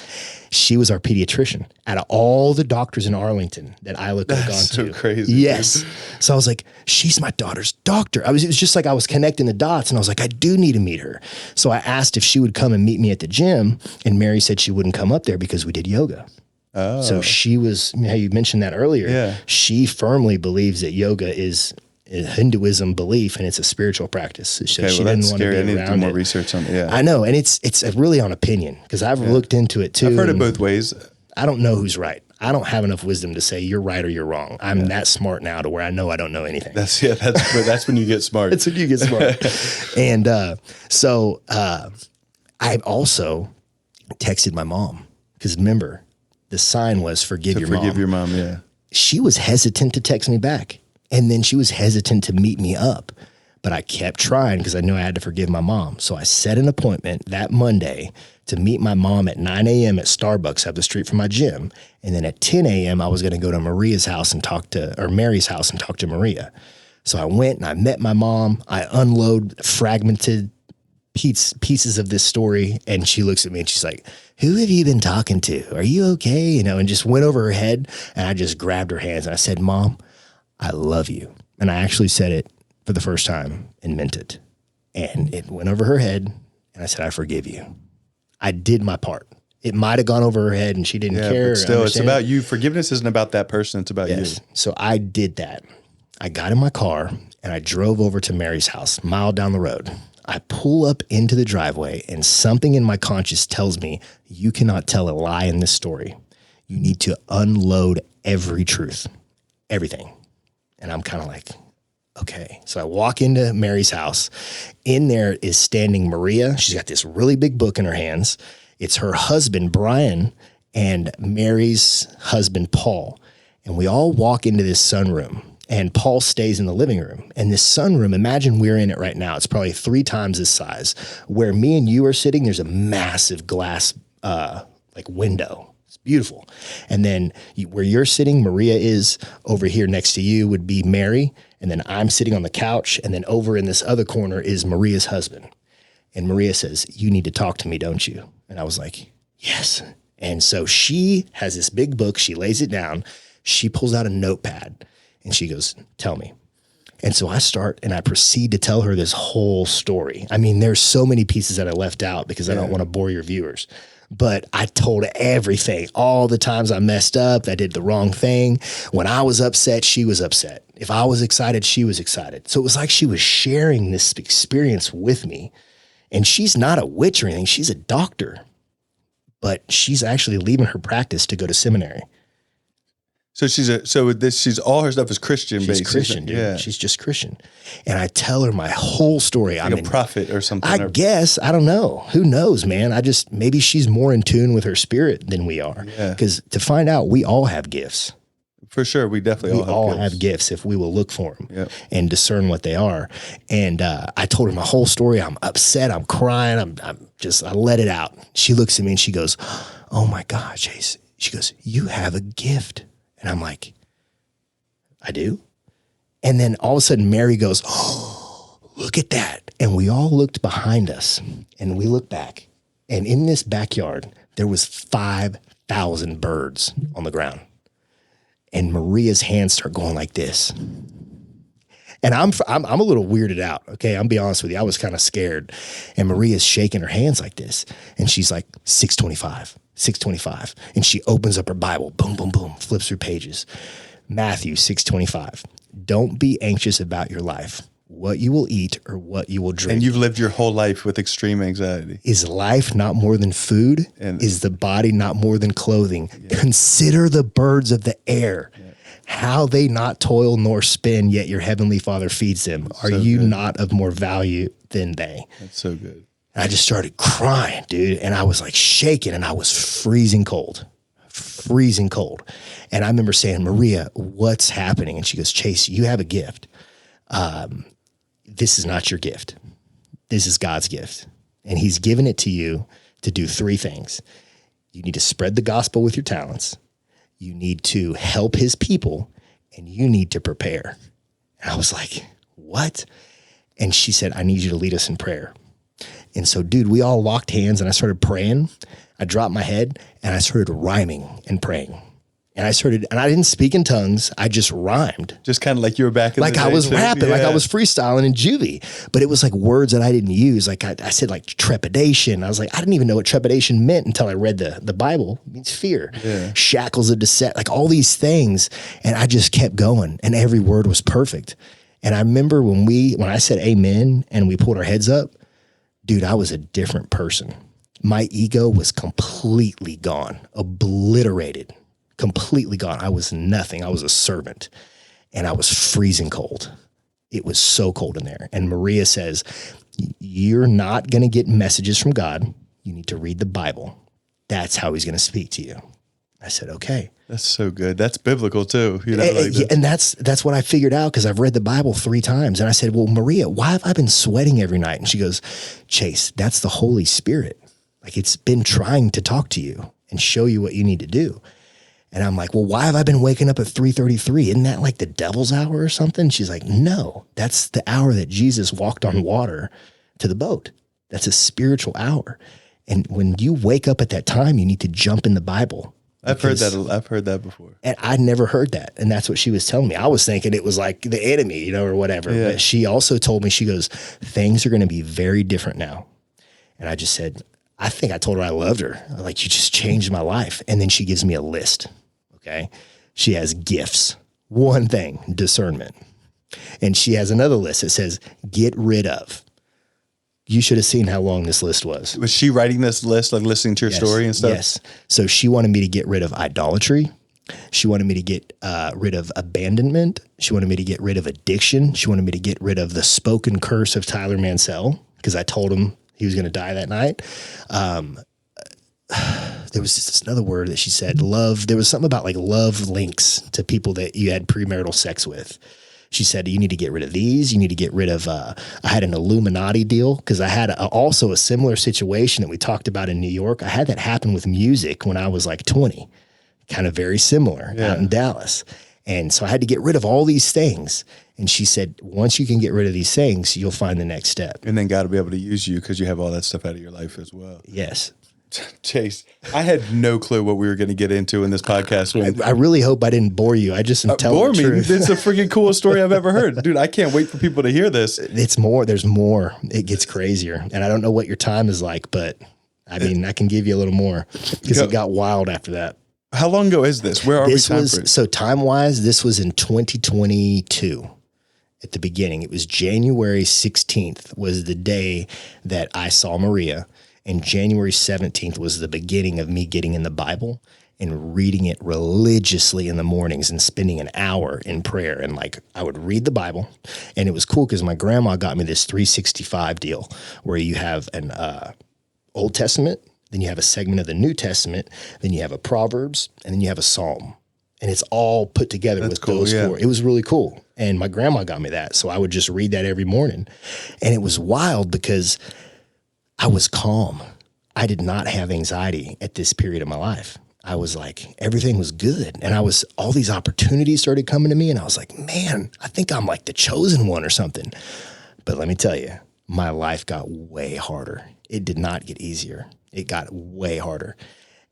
She was our pediatrician out of all the doctors in Arlington that I could have gone to. That's so crazy. Yes. Dude. So I was like, she's my daughter's doctor. It was just like I was connecting the dots, and I was like, I do need to meet her. So I asked if she would come and meet me at the gym, and Mary said she wouldn't come up there because we did yoga. Oh. So she was, you mentioned that earlier. Yeah. She firmly believes that yoga is a Hinduism belief, and it's a spiritual practice. So okay, she didn't want to be I need around to do more it. research on it. Yeah, I know, and it's really on opinion, because I've looked into it too. I've heard it both ways. I don't know who's right. I don't have enough wisdom to say you're right or you're wrong. I'm that smart now to where I know I don't know anything. That's when you get smart. That's when you get smart. And so I also texted my mom, because remember, the sign was forgive your mom. Forgive your mom. Yeah. She was hesitant to text me back. And then she was hesitant to meet me up, but I kept trying because I knew I had to forgive my mom. So I set an appointment that Monday to meet my mom at 9 a.m. at Starbucks up the street from my gym. And then at 10 a.m. I was going to go to Mary's house and talk to Maria. So I went and I met my mom. I unload fragmented pieces of this story. And she looks at me and she's like, who have you been talking to? Are you okay? And just went over her head, and I just grabbed her hands and I said, Mom, I love you. And I actually said it for the first time and meant it. And it went over her head, and I said, I forgive you. I did my part. It might have gone over her head and she didn't care. But still, it's about you. Forgiveness isn't about that person. It's about you. So I did that. I got in my car and I drove over to Mary's house, mile down the road. I pull up into the driveway, and something in my conscience tells me, you cannot tell a lie in this story. You need to unload every truth, everything. And I'm kind of like, okay. So I walk into Mary's house. In there is standing Maria. She's got this really big book in her hands. It's her husband, Brian, and Mary's husband, Paul. And we all walk into this sunroom, and Paul stays in the living room. And this sunroom, imagine we're in it right now. It's probably 3 times this size. Where me and you are sitting, there's a massive glass like window. It's beautiful. And then where you're sitting, Maria is over here next to you would be Mary. And then I'm sitting on the couch. And then over in this other corner is Maria's husband. And Maria says, you need to talk to me, don't you? And I was like, yes. And so she has this big book. She lays it down. She pulls out a notepad and she goes, tell me. And so I start and I proceed to tell her this whole story. I mean, there's so many pieces that I left out because I don't want to bore your viewers. But I told everything, all the times I messed up, I did the wrong thing. When I was upset, she was upset. If I was excited, she was excited. So it was like she was sharing this experience with me. And she's not a witch or anything. She's a doctor. But she's actually leaving her practice to go to seminary. So she's all her stuff is Christian based. She's Christian, dude. Yeah. She's just Christian. And I tell her my whole story. Like a prophet or something. I guess. I don't know. Who knows, man? Maybe she's more in tune with her spirit than we are. Because to find out, we all have gifts. For ssure. We definitely all have gifts if we will look for them and discern what they are. And I told her my whole story. I'm upset. I'm crying. I let it out. She looks at me and she goes, oh my God, Chase. She goes, you have a gift. And I'm like, I do? And then all of a sudden Mary goes, oh, look at that. And we all looked behind us and we looked back. And in this backyard, there was 5,000 birds on the ground. And Maria's hands start going like this. And I'm a little weirded out. Okay. I'm be honest with you. I was kind of scared. And Maria's shaking her hands like this. And she's like, 625. 625. And she opens up her Bible, boom, boom, boom, flips through pages. Matthew 625. Don't be anxious about your life, what you will eat or what you will drink. And you've lived your whole life with extreme anxiety. Is life not more than food? And is the body not more than clothing? Consider the birds of the air, how they not toil nor spin, yet your heavenly Father feeds them. Are you not of more value than they? That's so good. I just started crying, dude. And I was like shaking and I was freezing cold. And I remember saying, Maria, what's happening? And she goes, Chase, you have a gift. This is not your gift. This is God's gift. And he's given it to you to do 3 things. You need to spread the gospel with your talents. You need to help his people and you need to prepare. And I was like, what? And she said, I need you to lead us in prayer. And so, dude, we all locked hands and I started praying. I dropped my head and I started rhyming and praying. And I didn't speak in tongues. I just rhymed. Just kind of like you were back in the day. Like I was rapping, like I was freestyling in juvie. But it was like words that I didn't use. Like I said like trepidation. I was like, I didn't even know what trepidation meant until I read the Bible. It means fear. Yeah. Shackles of descent, like all these things. And I just kept going and every word was perfect. And I remember when I said amen and we pulled our heads up, dude, I was a different person. My ego was completely gone, obliterated, completely gone. I was nothing. I was a servant and I was freezing cold. It was so cold in there. And Maria says, you're not going to get messages from God. You need to read the Bible. That's how he's going to speak to you. I said, okay. That's so good. That's biblical too. And that's what I figured out because I've read the Bible 3 times. And I said, well, Maria, why have I been sweating every night? And she goes, Chase, that's the Holy Spirit. Like it's been trying to talk to you and show you what you need to do. And I'm like, well, why have I been waking up at 3:33? Isn't that like the devil's hour or something? She's like, no, that's the hour that Jesus walked on water to the boat. That's a spiritual hour. And when you wake up at that time, you need to jump in the Bible. I've heard that before. And I'd never heard that. And that's what she was telling me. I was thinking it was like the enemy, or whatever. Yeah. But she also told me, she goes, things are going to be very different now. And I just said, I think I told her I loved her. Like, you just changed my life. And then she gives me a list. Okay. She has gifts. One thing, discernment. And she has another list that says, get rid of. You should have seen how long this list was. Was she writing this list, like listening to your story and stuff? Yes. So she wanted me to get rid of idolatry. She wanted me to get rid of abandonment. She wanted me to get rid of addiction. She wanted me to get rid of the spoken curse of Tyler Mansell, because I told him he was going to die that night. There was just another word that she said, love. There was something about like love links to people that you had premarital sex with. She said, you need to get rid of these. You need to get rid of, I had an Illuminati deal, because I had also a similar situation that we talked about in New York. I had that happen with music when I was like 20, kind of very similar out in Dallas. And so I had to get rid of all these things. And she said, once you can get rid of these things, you'll find the next step. And then God will be able to use you because you have all that stuff out of your life as well. Yes. Chase, I had no clue what we were going to get into in this podcast. I really hope I didn't bore you. I just am telling the truth. It's the freaking coolest story I've ever heard. Dude, I can't wait for people to hear this. It's more. There's more. It gets crazier. And I don't know what your time is like, but I mean, I can give you a little more because it got wild after that. How long ago is this? Where are we time-frame? So time-wise, this was in 2022 at the beginning. It was January 16th was the day that I saw Maria. And January 17th was the beginning of me getting in the Bible and reading it religiously in the mornings and spending an hour in prayer. And like, I would read the Bible, and it was cool because my grandma got me this 365 deal where you have an Old Testament, then you have a segment of the New Testament, then you have a Proverbs, and then you have a Psalm. And it's all put together with those four. It was really cool. And my grandma got me that. So I would just read that every morning. And it was wild because I was calm. I did not have anxiety at this period of my life. I was like, everything was good. And all these opportunities started coming to me. And I was like, man, I think I'm like the chosen one or something. But let me tell you, my life got way harder. It did not get easier. It got way harder.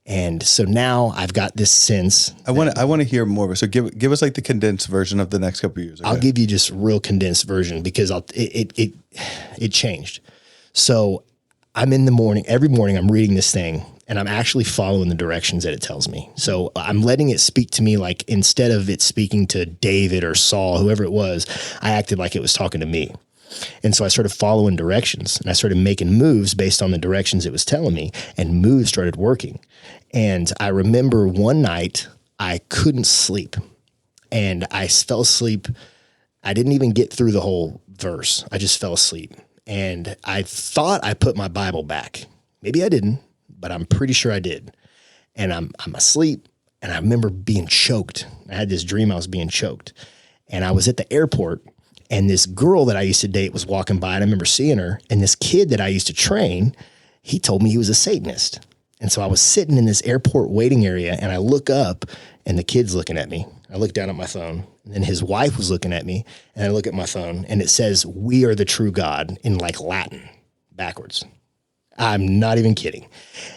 And so now I've got this sense. I want to hear more. So give us like the condensed version of the next couple of years. Okay? I'll give you just real condensed version because it changed. So I'm in the morning, every morning I'm reading this thing and I'm actually following the directions that it tells me. So I'm letting it speak to me, like instead of it speaking to David or Saul, whoever it was, I acted like it was talking to me. And so I started following directions and I started making moves based on the directions it was telling me, and moves started working. And I remember one night I couldn't sleep and I fell asleep. I didn't even get through the whole verse. I just fell asleep. And I thought I put my Bible back. Maybe I didn't, but I'm pretty sure I did. And I'm asleep, and I remember being choked. I had this dream I was being choked. And I was at the airport, and this girl that I used to date was walking by, and I remember seeing her. And this kid that I used to train, he told me he was a Satanist. And so I was sitting in this airport waiting area, and I look up, and the kid's looking at me. I look down at my phone, and then his wife was looking at me, and I look at my phone, and it says, "We are the true God," in like Latin, backwards. I'm not even kidding.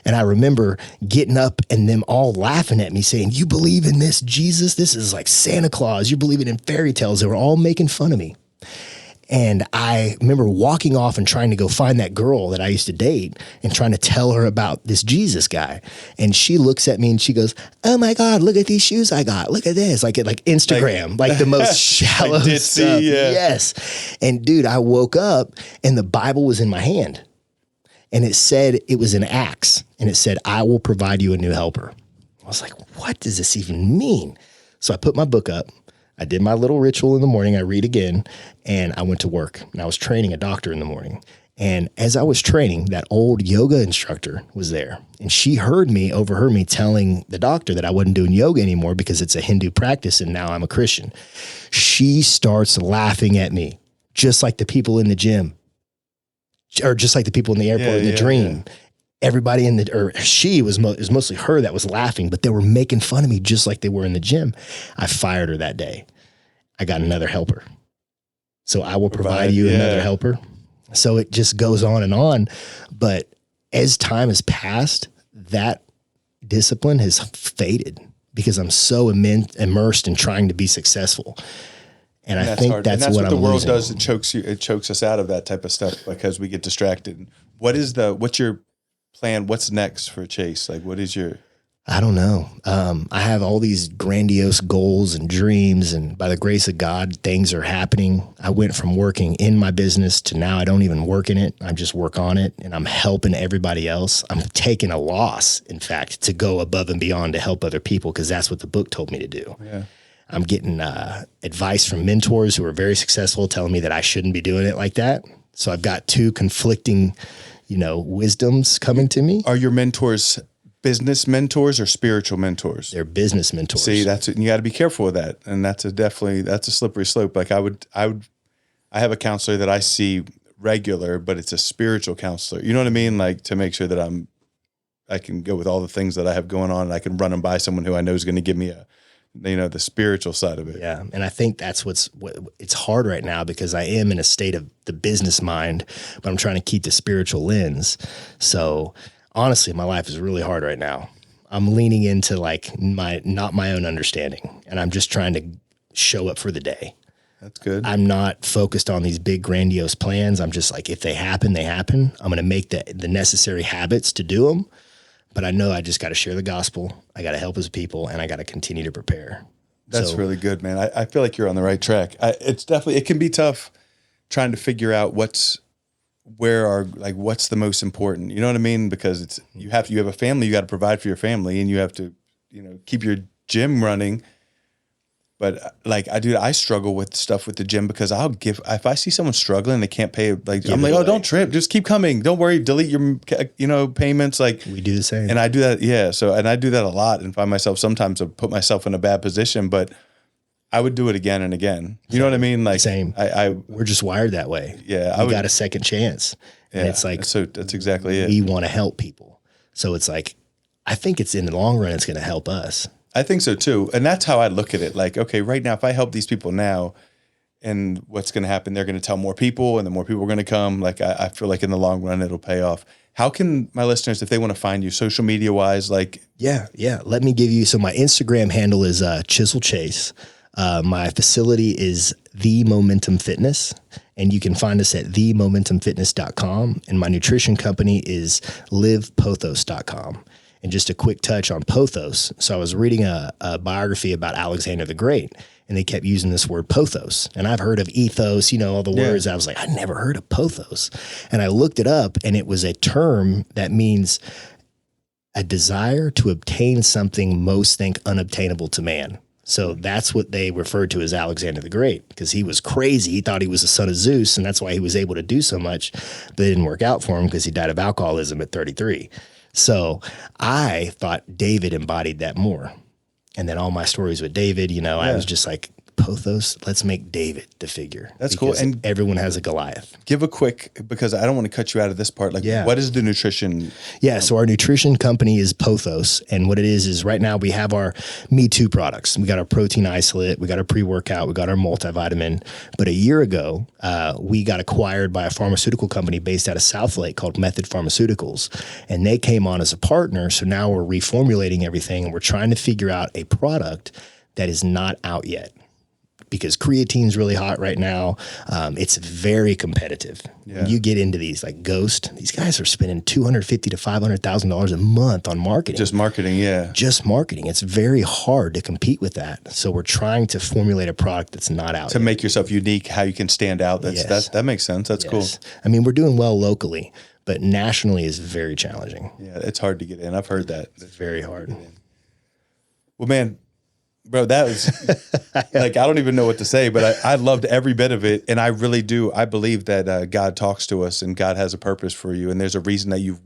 And I remember getting up and them all laughing at me saying, "You believe in this Jesus? This is like Santa Claus. You're believing in fairy tales." They were all making fun of me. And I remember walking off and trying to go find that girl that I used to date and trying to tell her about this Jesus guy. And she looks at me and she goes, "Oh my God, look at these shoes I got. Look at this." Like Instagram, like the most shallow like stuff. Yeah. Yes. And dude, I woke up and the Bible was in my hand. And it said, it was in Acts. And it said, "I will provide you a new helper." I was like, what does this even mean? So I put my book up. I did my little ritual in the morning. I read again, and I went to work. And I was training a doctor in the morning. And as I was training, that old yoga instructor was there. And she overheard me telling the doctor that I wasn't doing yoga anymore because it's a Hindu practice and now I'm a Christian. She starts laughing at me, just like the people in the gym, or just like the people in the airport in the dream. Yeah. Everybody it was mostly her that was laughing, but they were making fun of me just like they were in the gym. I fired her that day. I got another helper. So I will provide you another helper. So it just goes on. But as time has passed, that discipline has faded because I'm so immersed in trying to be successful. And I think that's what the world does. It chokes us out of that type of stuff because we get distracted. What's your plan? What's next for Chase? Like, what is your? I don't know. I have all these grandiose goals and dreams, and by the grace of God, things are happening. I went from working in my business to now I don't even work in it. I just work on it, and I'm helping everybody else. I'm taking a loss, in fact, to go above and beyond to help other people, because that's what the book told me to do. Yeah. I'm getting advice from mentors who are very successful telling me that I shouldn't be doing it like that. So I've got two conflicting, wisdoms coming to me. Are your mentors business mentors or spiritual mentors? They're business mentors. See, that's it. You got to be careful with that. And that's a slippery slope. Like I have a counselor that I see regular, but it's a spiritual counselor. You know what I mean? Like to make sure that I can go with all the things that I have going on, and I can run them by someone who I know is going to give me the spiritual side of it. Yeah. And I think that's it's hard right now, because I am in a state of the business mind, but I'm trying to keep the spiritual lens. So honestly, my life is really hard right now. I'm leaning into not my own understanding, and I'm just trying to show up for the day. That's good. I'm not focused on these big grandiose plans. I'm just like, if they happen, they happen. I'm going to make the necessary habits to do them. But I know I just got to share the gospel. I got to help his people, and I got to continue to prepare. That's really good, man. I feel like you're on the right track. It can be tough trying to figure out what's the most important. You know what I mean? Because you have a family, you got to provide for your family, and you have to, keep your gym running. But I struggle with stuff with the gym, because if I see someone struggling, they can't pay, I'm like, oh, don't trip, just keep coming. Don't worry. Delete your, payments. Like we do the same. And I do that. Yeah. So, and I do that a lot, and find myself sometimes to put myself in a bad position, but I would do it again and again. You know what I mean? Like same. We're just wired that way. Yeah. We got a second chance. Yeah, and it's like, so that's exactly it. We want to help people. So it's like, I think it's in the long run, it's going to help us. I think so too. And that's how I look at it. Like, okay, right now, if I help these people now, and what's going to happen, they're going to tell more people, and the more people are going to come. Like, I feel like in the long run, it'll pay off. How can my listeners, if they want to find you social media wise, like? Yeah. Let me give you, so my Instagram handle is Chisel Chase. My facility is The Momentum Fitness, and you can find us at themomentumfitness.com. And my nutrition company is livepothos.com. And just a quick touch on Pothos. So I was reading a biography about Alexander the Great, and they kept using this word Pothos. And I've heard of ethos, all the words. I was like, I never heard of Pothos. And I looked it up, and it was a term that means a desire to obtain something most think unobtainable to man. So that's what they referred to as Alexander the Great, because he was crazy. He thought he was the son of Zeus, and that's why he was able to do so much. But it didn't work out for him, because he died of alcoholism at 33. So I thought David embodied that more. And then all my stories with David, I was just like, Pothos, let's make David the figure. That's cool. And everyone has a Goliath. Give a quick, because I don't want to cut you out of this part. What is the nutrition? Yeah. So our nutrition company is Pothos. And what it is right now we have our Me Too products. We got our protein isolate, we got our pre-workout, we got our multivitamin. But a year ago, we got acquired by a pharmaceutical company based out of Southlake called Method Pharmaceuticals. And they came on as a partner. So now we're reformulating everything, and we're trying to figure out a product that is not out yet, because creatine's really hot right now. It's very competitive. Yeah. When you get into these like Ghost, these guys are spending $250,000 to $500,000 a month on marketing. Just marketing, yeah. Just marketing. It's very hard to compete with that. So we're trying to formulate a product that's not out to yet. Make yourself unique, how you can stand out. That makes sense. That's cool. I mean, we're doing well locally, but nationally is very challenging. Yeah, it's hard to get in. I've heard that. It's very hard. Well, man, bro, that was I don't even know what to say, but I loved every bit of it. And I really do. I believe that God talks to us, and God has a purpose for you. And there's a reason that you've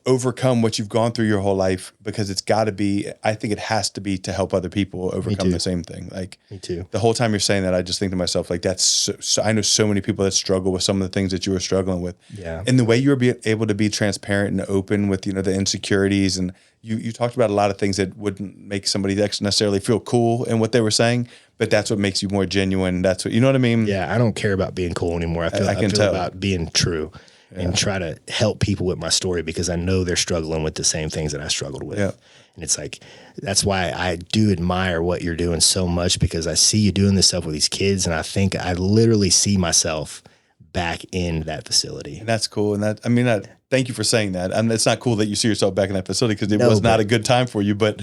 overcome what you've gone through your whole life, because it's got to be, I think it has to be to help other people overcome the same thing. Like me too. The whole time you're saying that, I just think to myself, like that's I know so many people that struggle with some of the things that you were struggling with. Yeah. And the way you were able to be transparent and open with, the insecurities, and you talked about a lot of things that wouldn't make somebody necessarily feel cool in what they were saying, but that's what makes you more genuine. That's what, you know what I mean? Yeah. I don't care about being cool anymore. I can tell about being true. Yeah. And try to help people with my story, because I know they're struggling with the same things that I struggled with. Yeah. And it's like, that's why I do admire what you're doing so much, because I see you doing this stuff with these kids, and I think I literally see myself back in that facility. And that's cool. And that, I mean, thank you for saying that. And it's not cool that you see yourself back in that facility because it was not a good time for you. But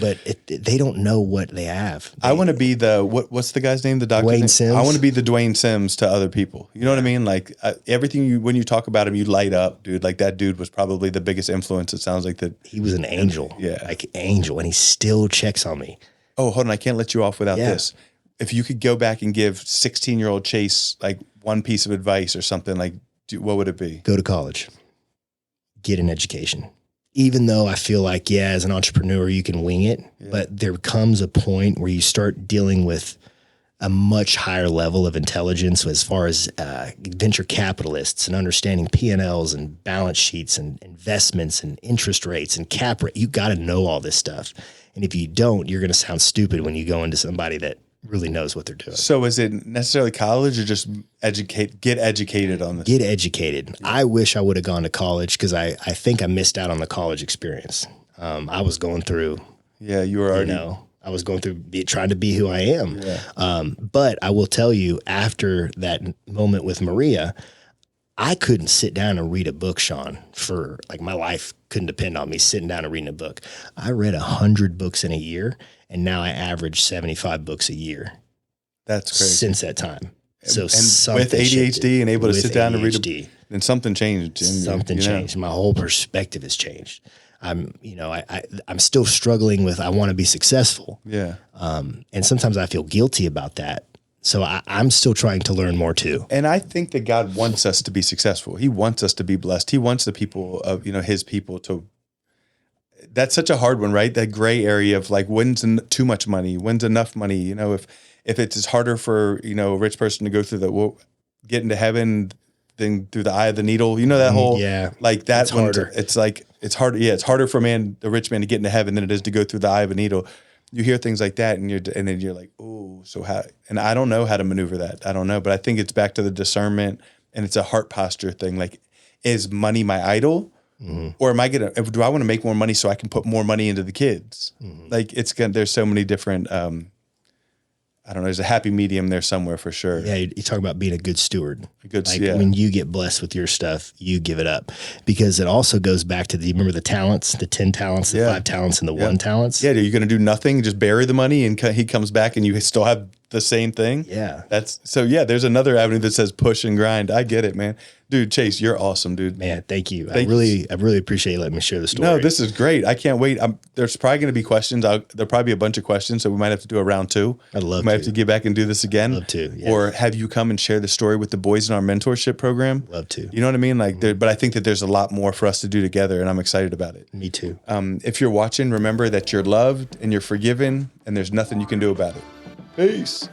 they don't know what they have. I want to be the what's the guy's name? The doctor. Dwayne Sims. I want to be the Dwayne Sims to other people. You know what I mean? Like everything when you talk about him, you light up, dude. Like that dude was probably the biggest influence. It sounds like that. He was an angel. Yeah, like angel, and he still checks on me. Oh, hold on! I can't let you off without this. If you could go back and give 16-year-old Chase like one piece of advice or something, like what would it be? Go to college. Get an education. Even though I feel like, as an entrepreneur, you can wing it, but there comes a point where you start dealing with a much higher level of intelligence as far as venture capitalists and understanding P&Ls and balance sheets and investments and interest rates and cap rate. You got to know all this stuff. And if you don't, you're going to sound stupid when you go into somebody that really knows what they're doing. So is it necessarily college or just get educated on this? Get educated. Yeah. I wish I would have gone to college because I think I missed out on the college experience. I was going through. Yeah, you were already. I was going through trying to be who I am. Yeah. But I will tell you, after that moment with Maria, I couldn't sit down and read a book, Shawn, for like my life couldn't depend on me sitting down and reading a book. I read 100 books in a year. And now I average 75 books a year. That's crazy. Since that time. So and with ADHD and able to sit down and read and something changed. Something changed. My whole perspective has changed. I'm still struggling with, I want to be successful. Yeah. And sometimes I feel guilty about that. So I'm still trying to learn more too. And I think that God wants us to be successful. He wants us to be blessed. He wants the people of, his people to. That's such a hard one, right? That gray area of like, when's too much money? When's enough money? If it's harder for, a rich person to go through get into heaven than through the eye of the needle, that whole, like that. It's harder. It's like, it's hard. Yeah. It's harder for the rich man to get into heaven than it is to go through the eye of a needle. You hear things like that and then you're like, oh, so how, and I don't know how to maneuver that. I don't know, but I think it's back to the discernment and it's a heart posture thing. Like, is money my idol? Mm-hmm. Or do I want to make more money so I can put more money into the kids? Mm-hmm. Like there's so many different, I don't know, there's a happy medium there somewhere for sure. Yeah. You talk about being a good steward. When you get blessed with your stuff, you give it up because it also goes back to remember the talents, the 10 talents, the 5 talents and the 1 talents. Yeah. Are you going to do nothing? Just bury the money and he comes back and you still have the same thing. Yeah. There's another avenue that says push and grind. I get it, man. Dude, Chase, you're awesome, dude. Man, thank you. I really appreciate you letting me share the story. No, this is great. I can't wait. There's probably going to be questions. There'll probably be a bunch of questions, so we might have to do a round 2. I'd love to. We might have to get back and do this again. Love to. Yeah. Or have you come and share the story with the boys in our mentorship program? Love to. You know what I mean? Like, but I think that there's a lot more for us to do together, and I'm excited about it. Me too. If you're watching, remember that you're loved and you're forgiven, and there's nothing you can do about it. Peace.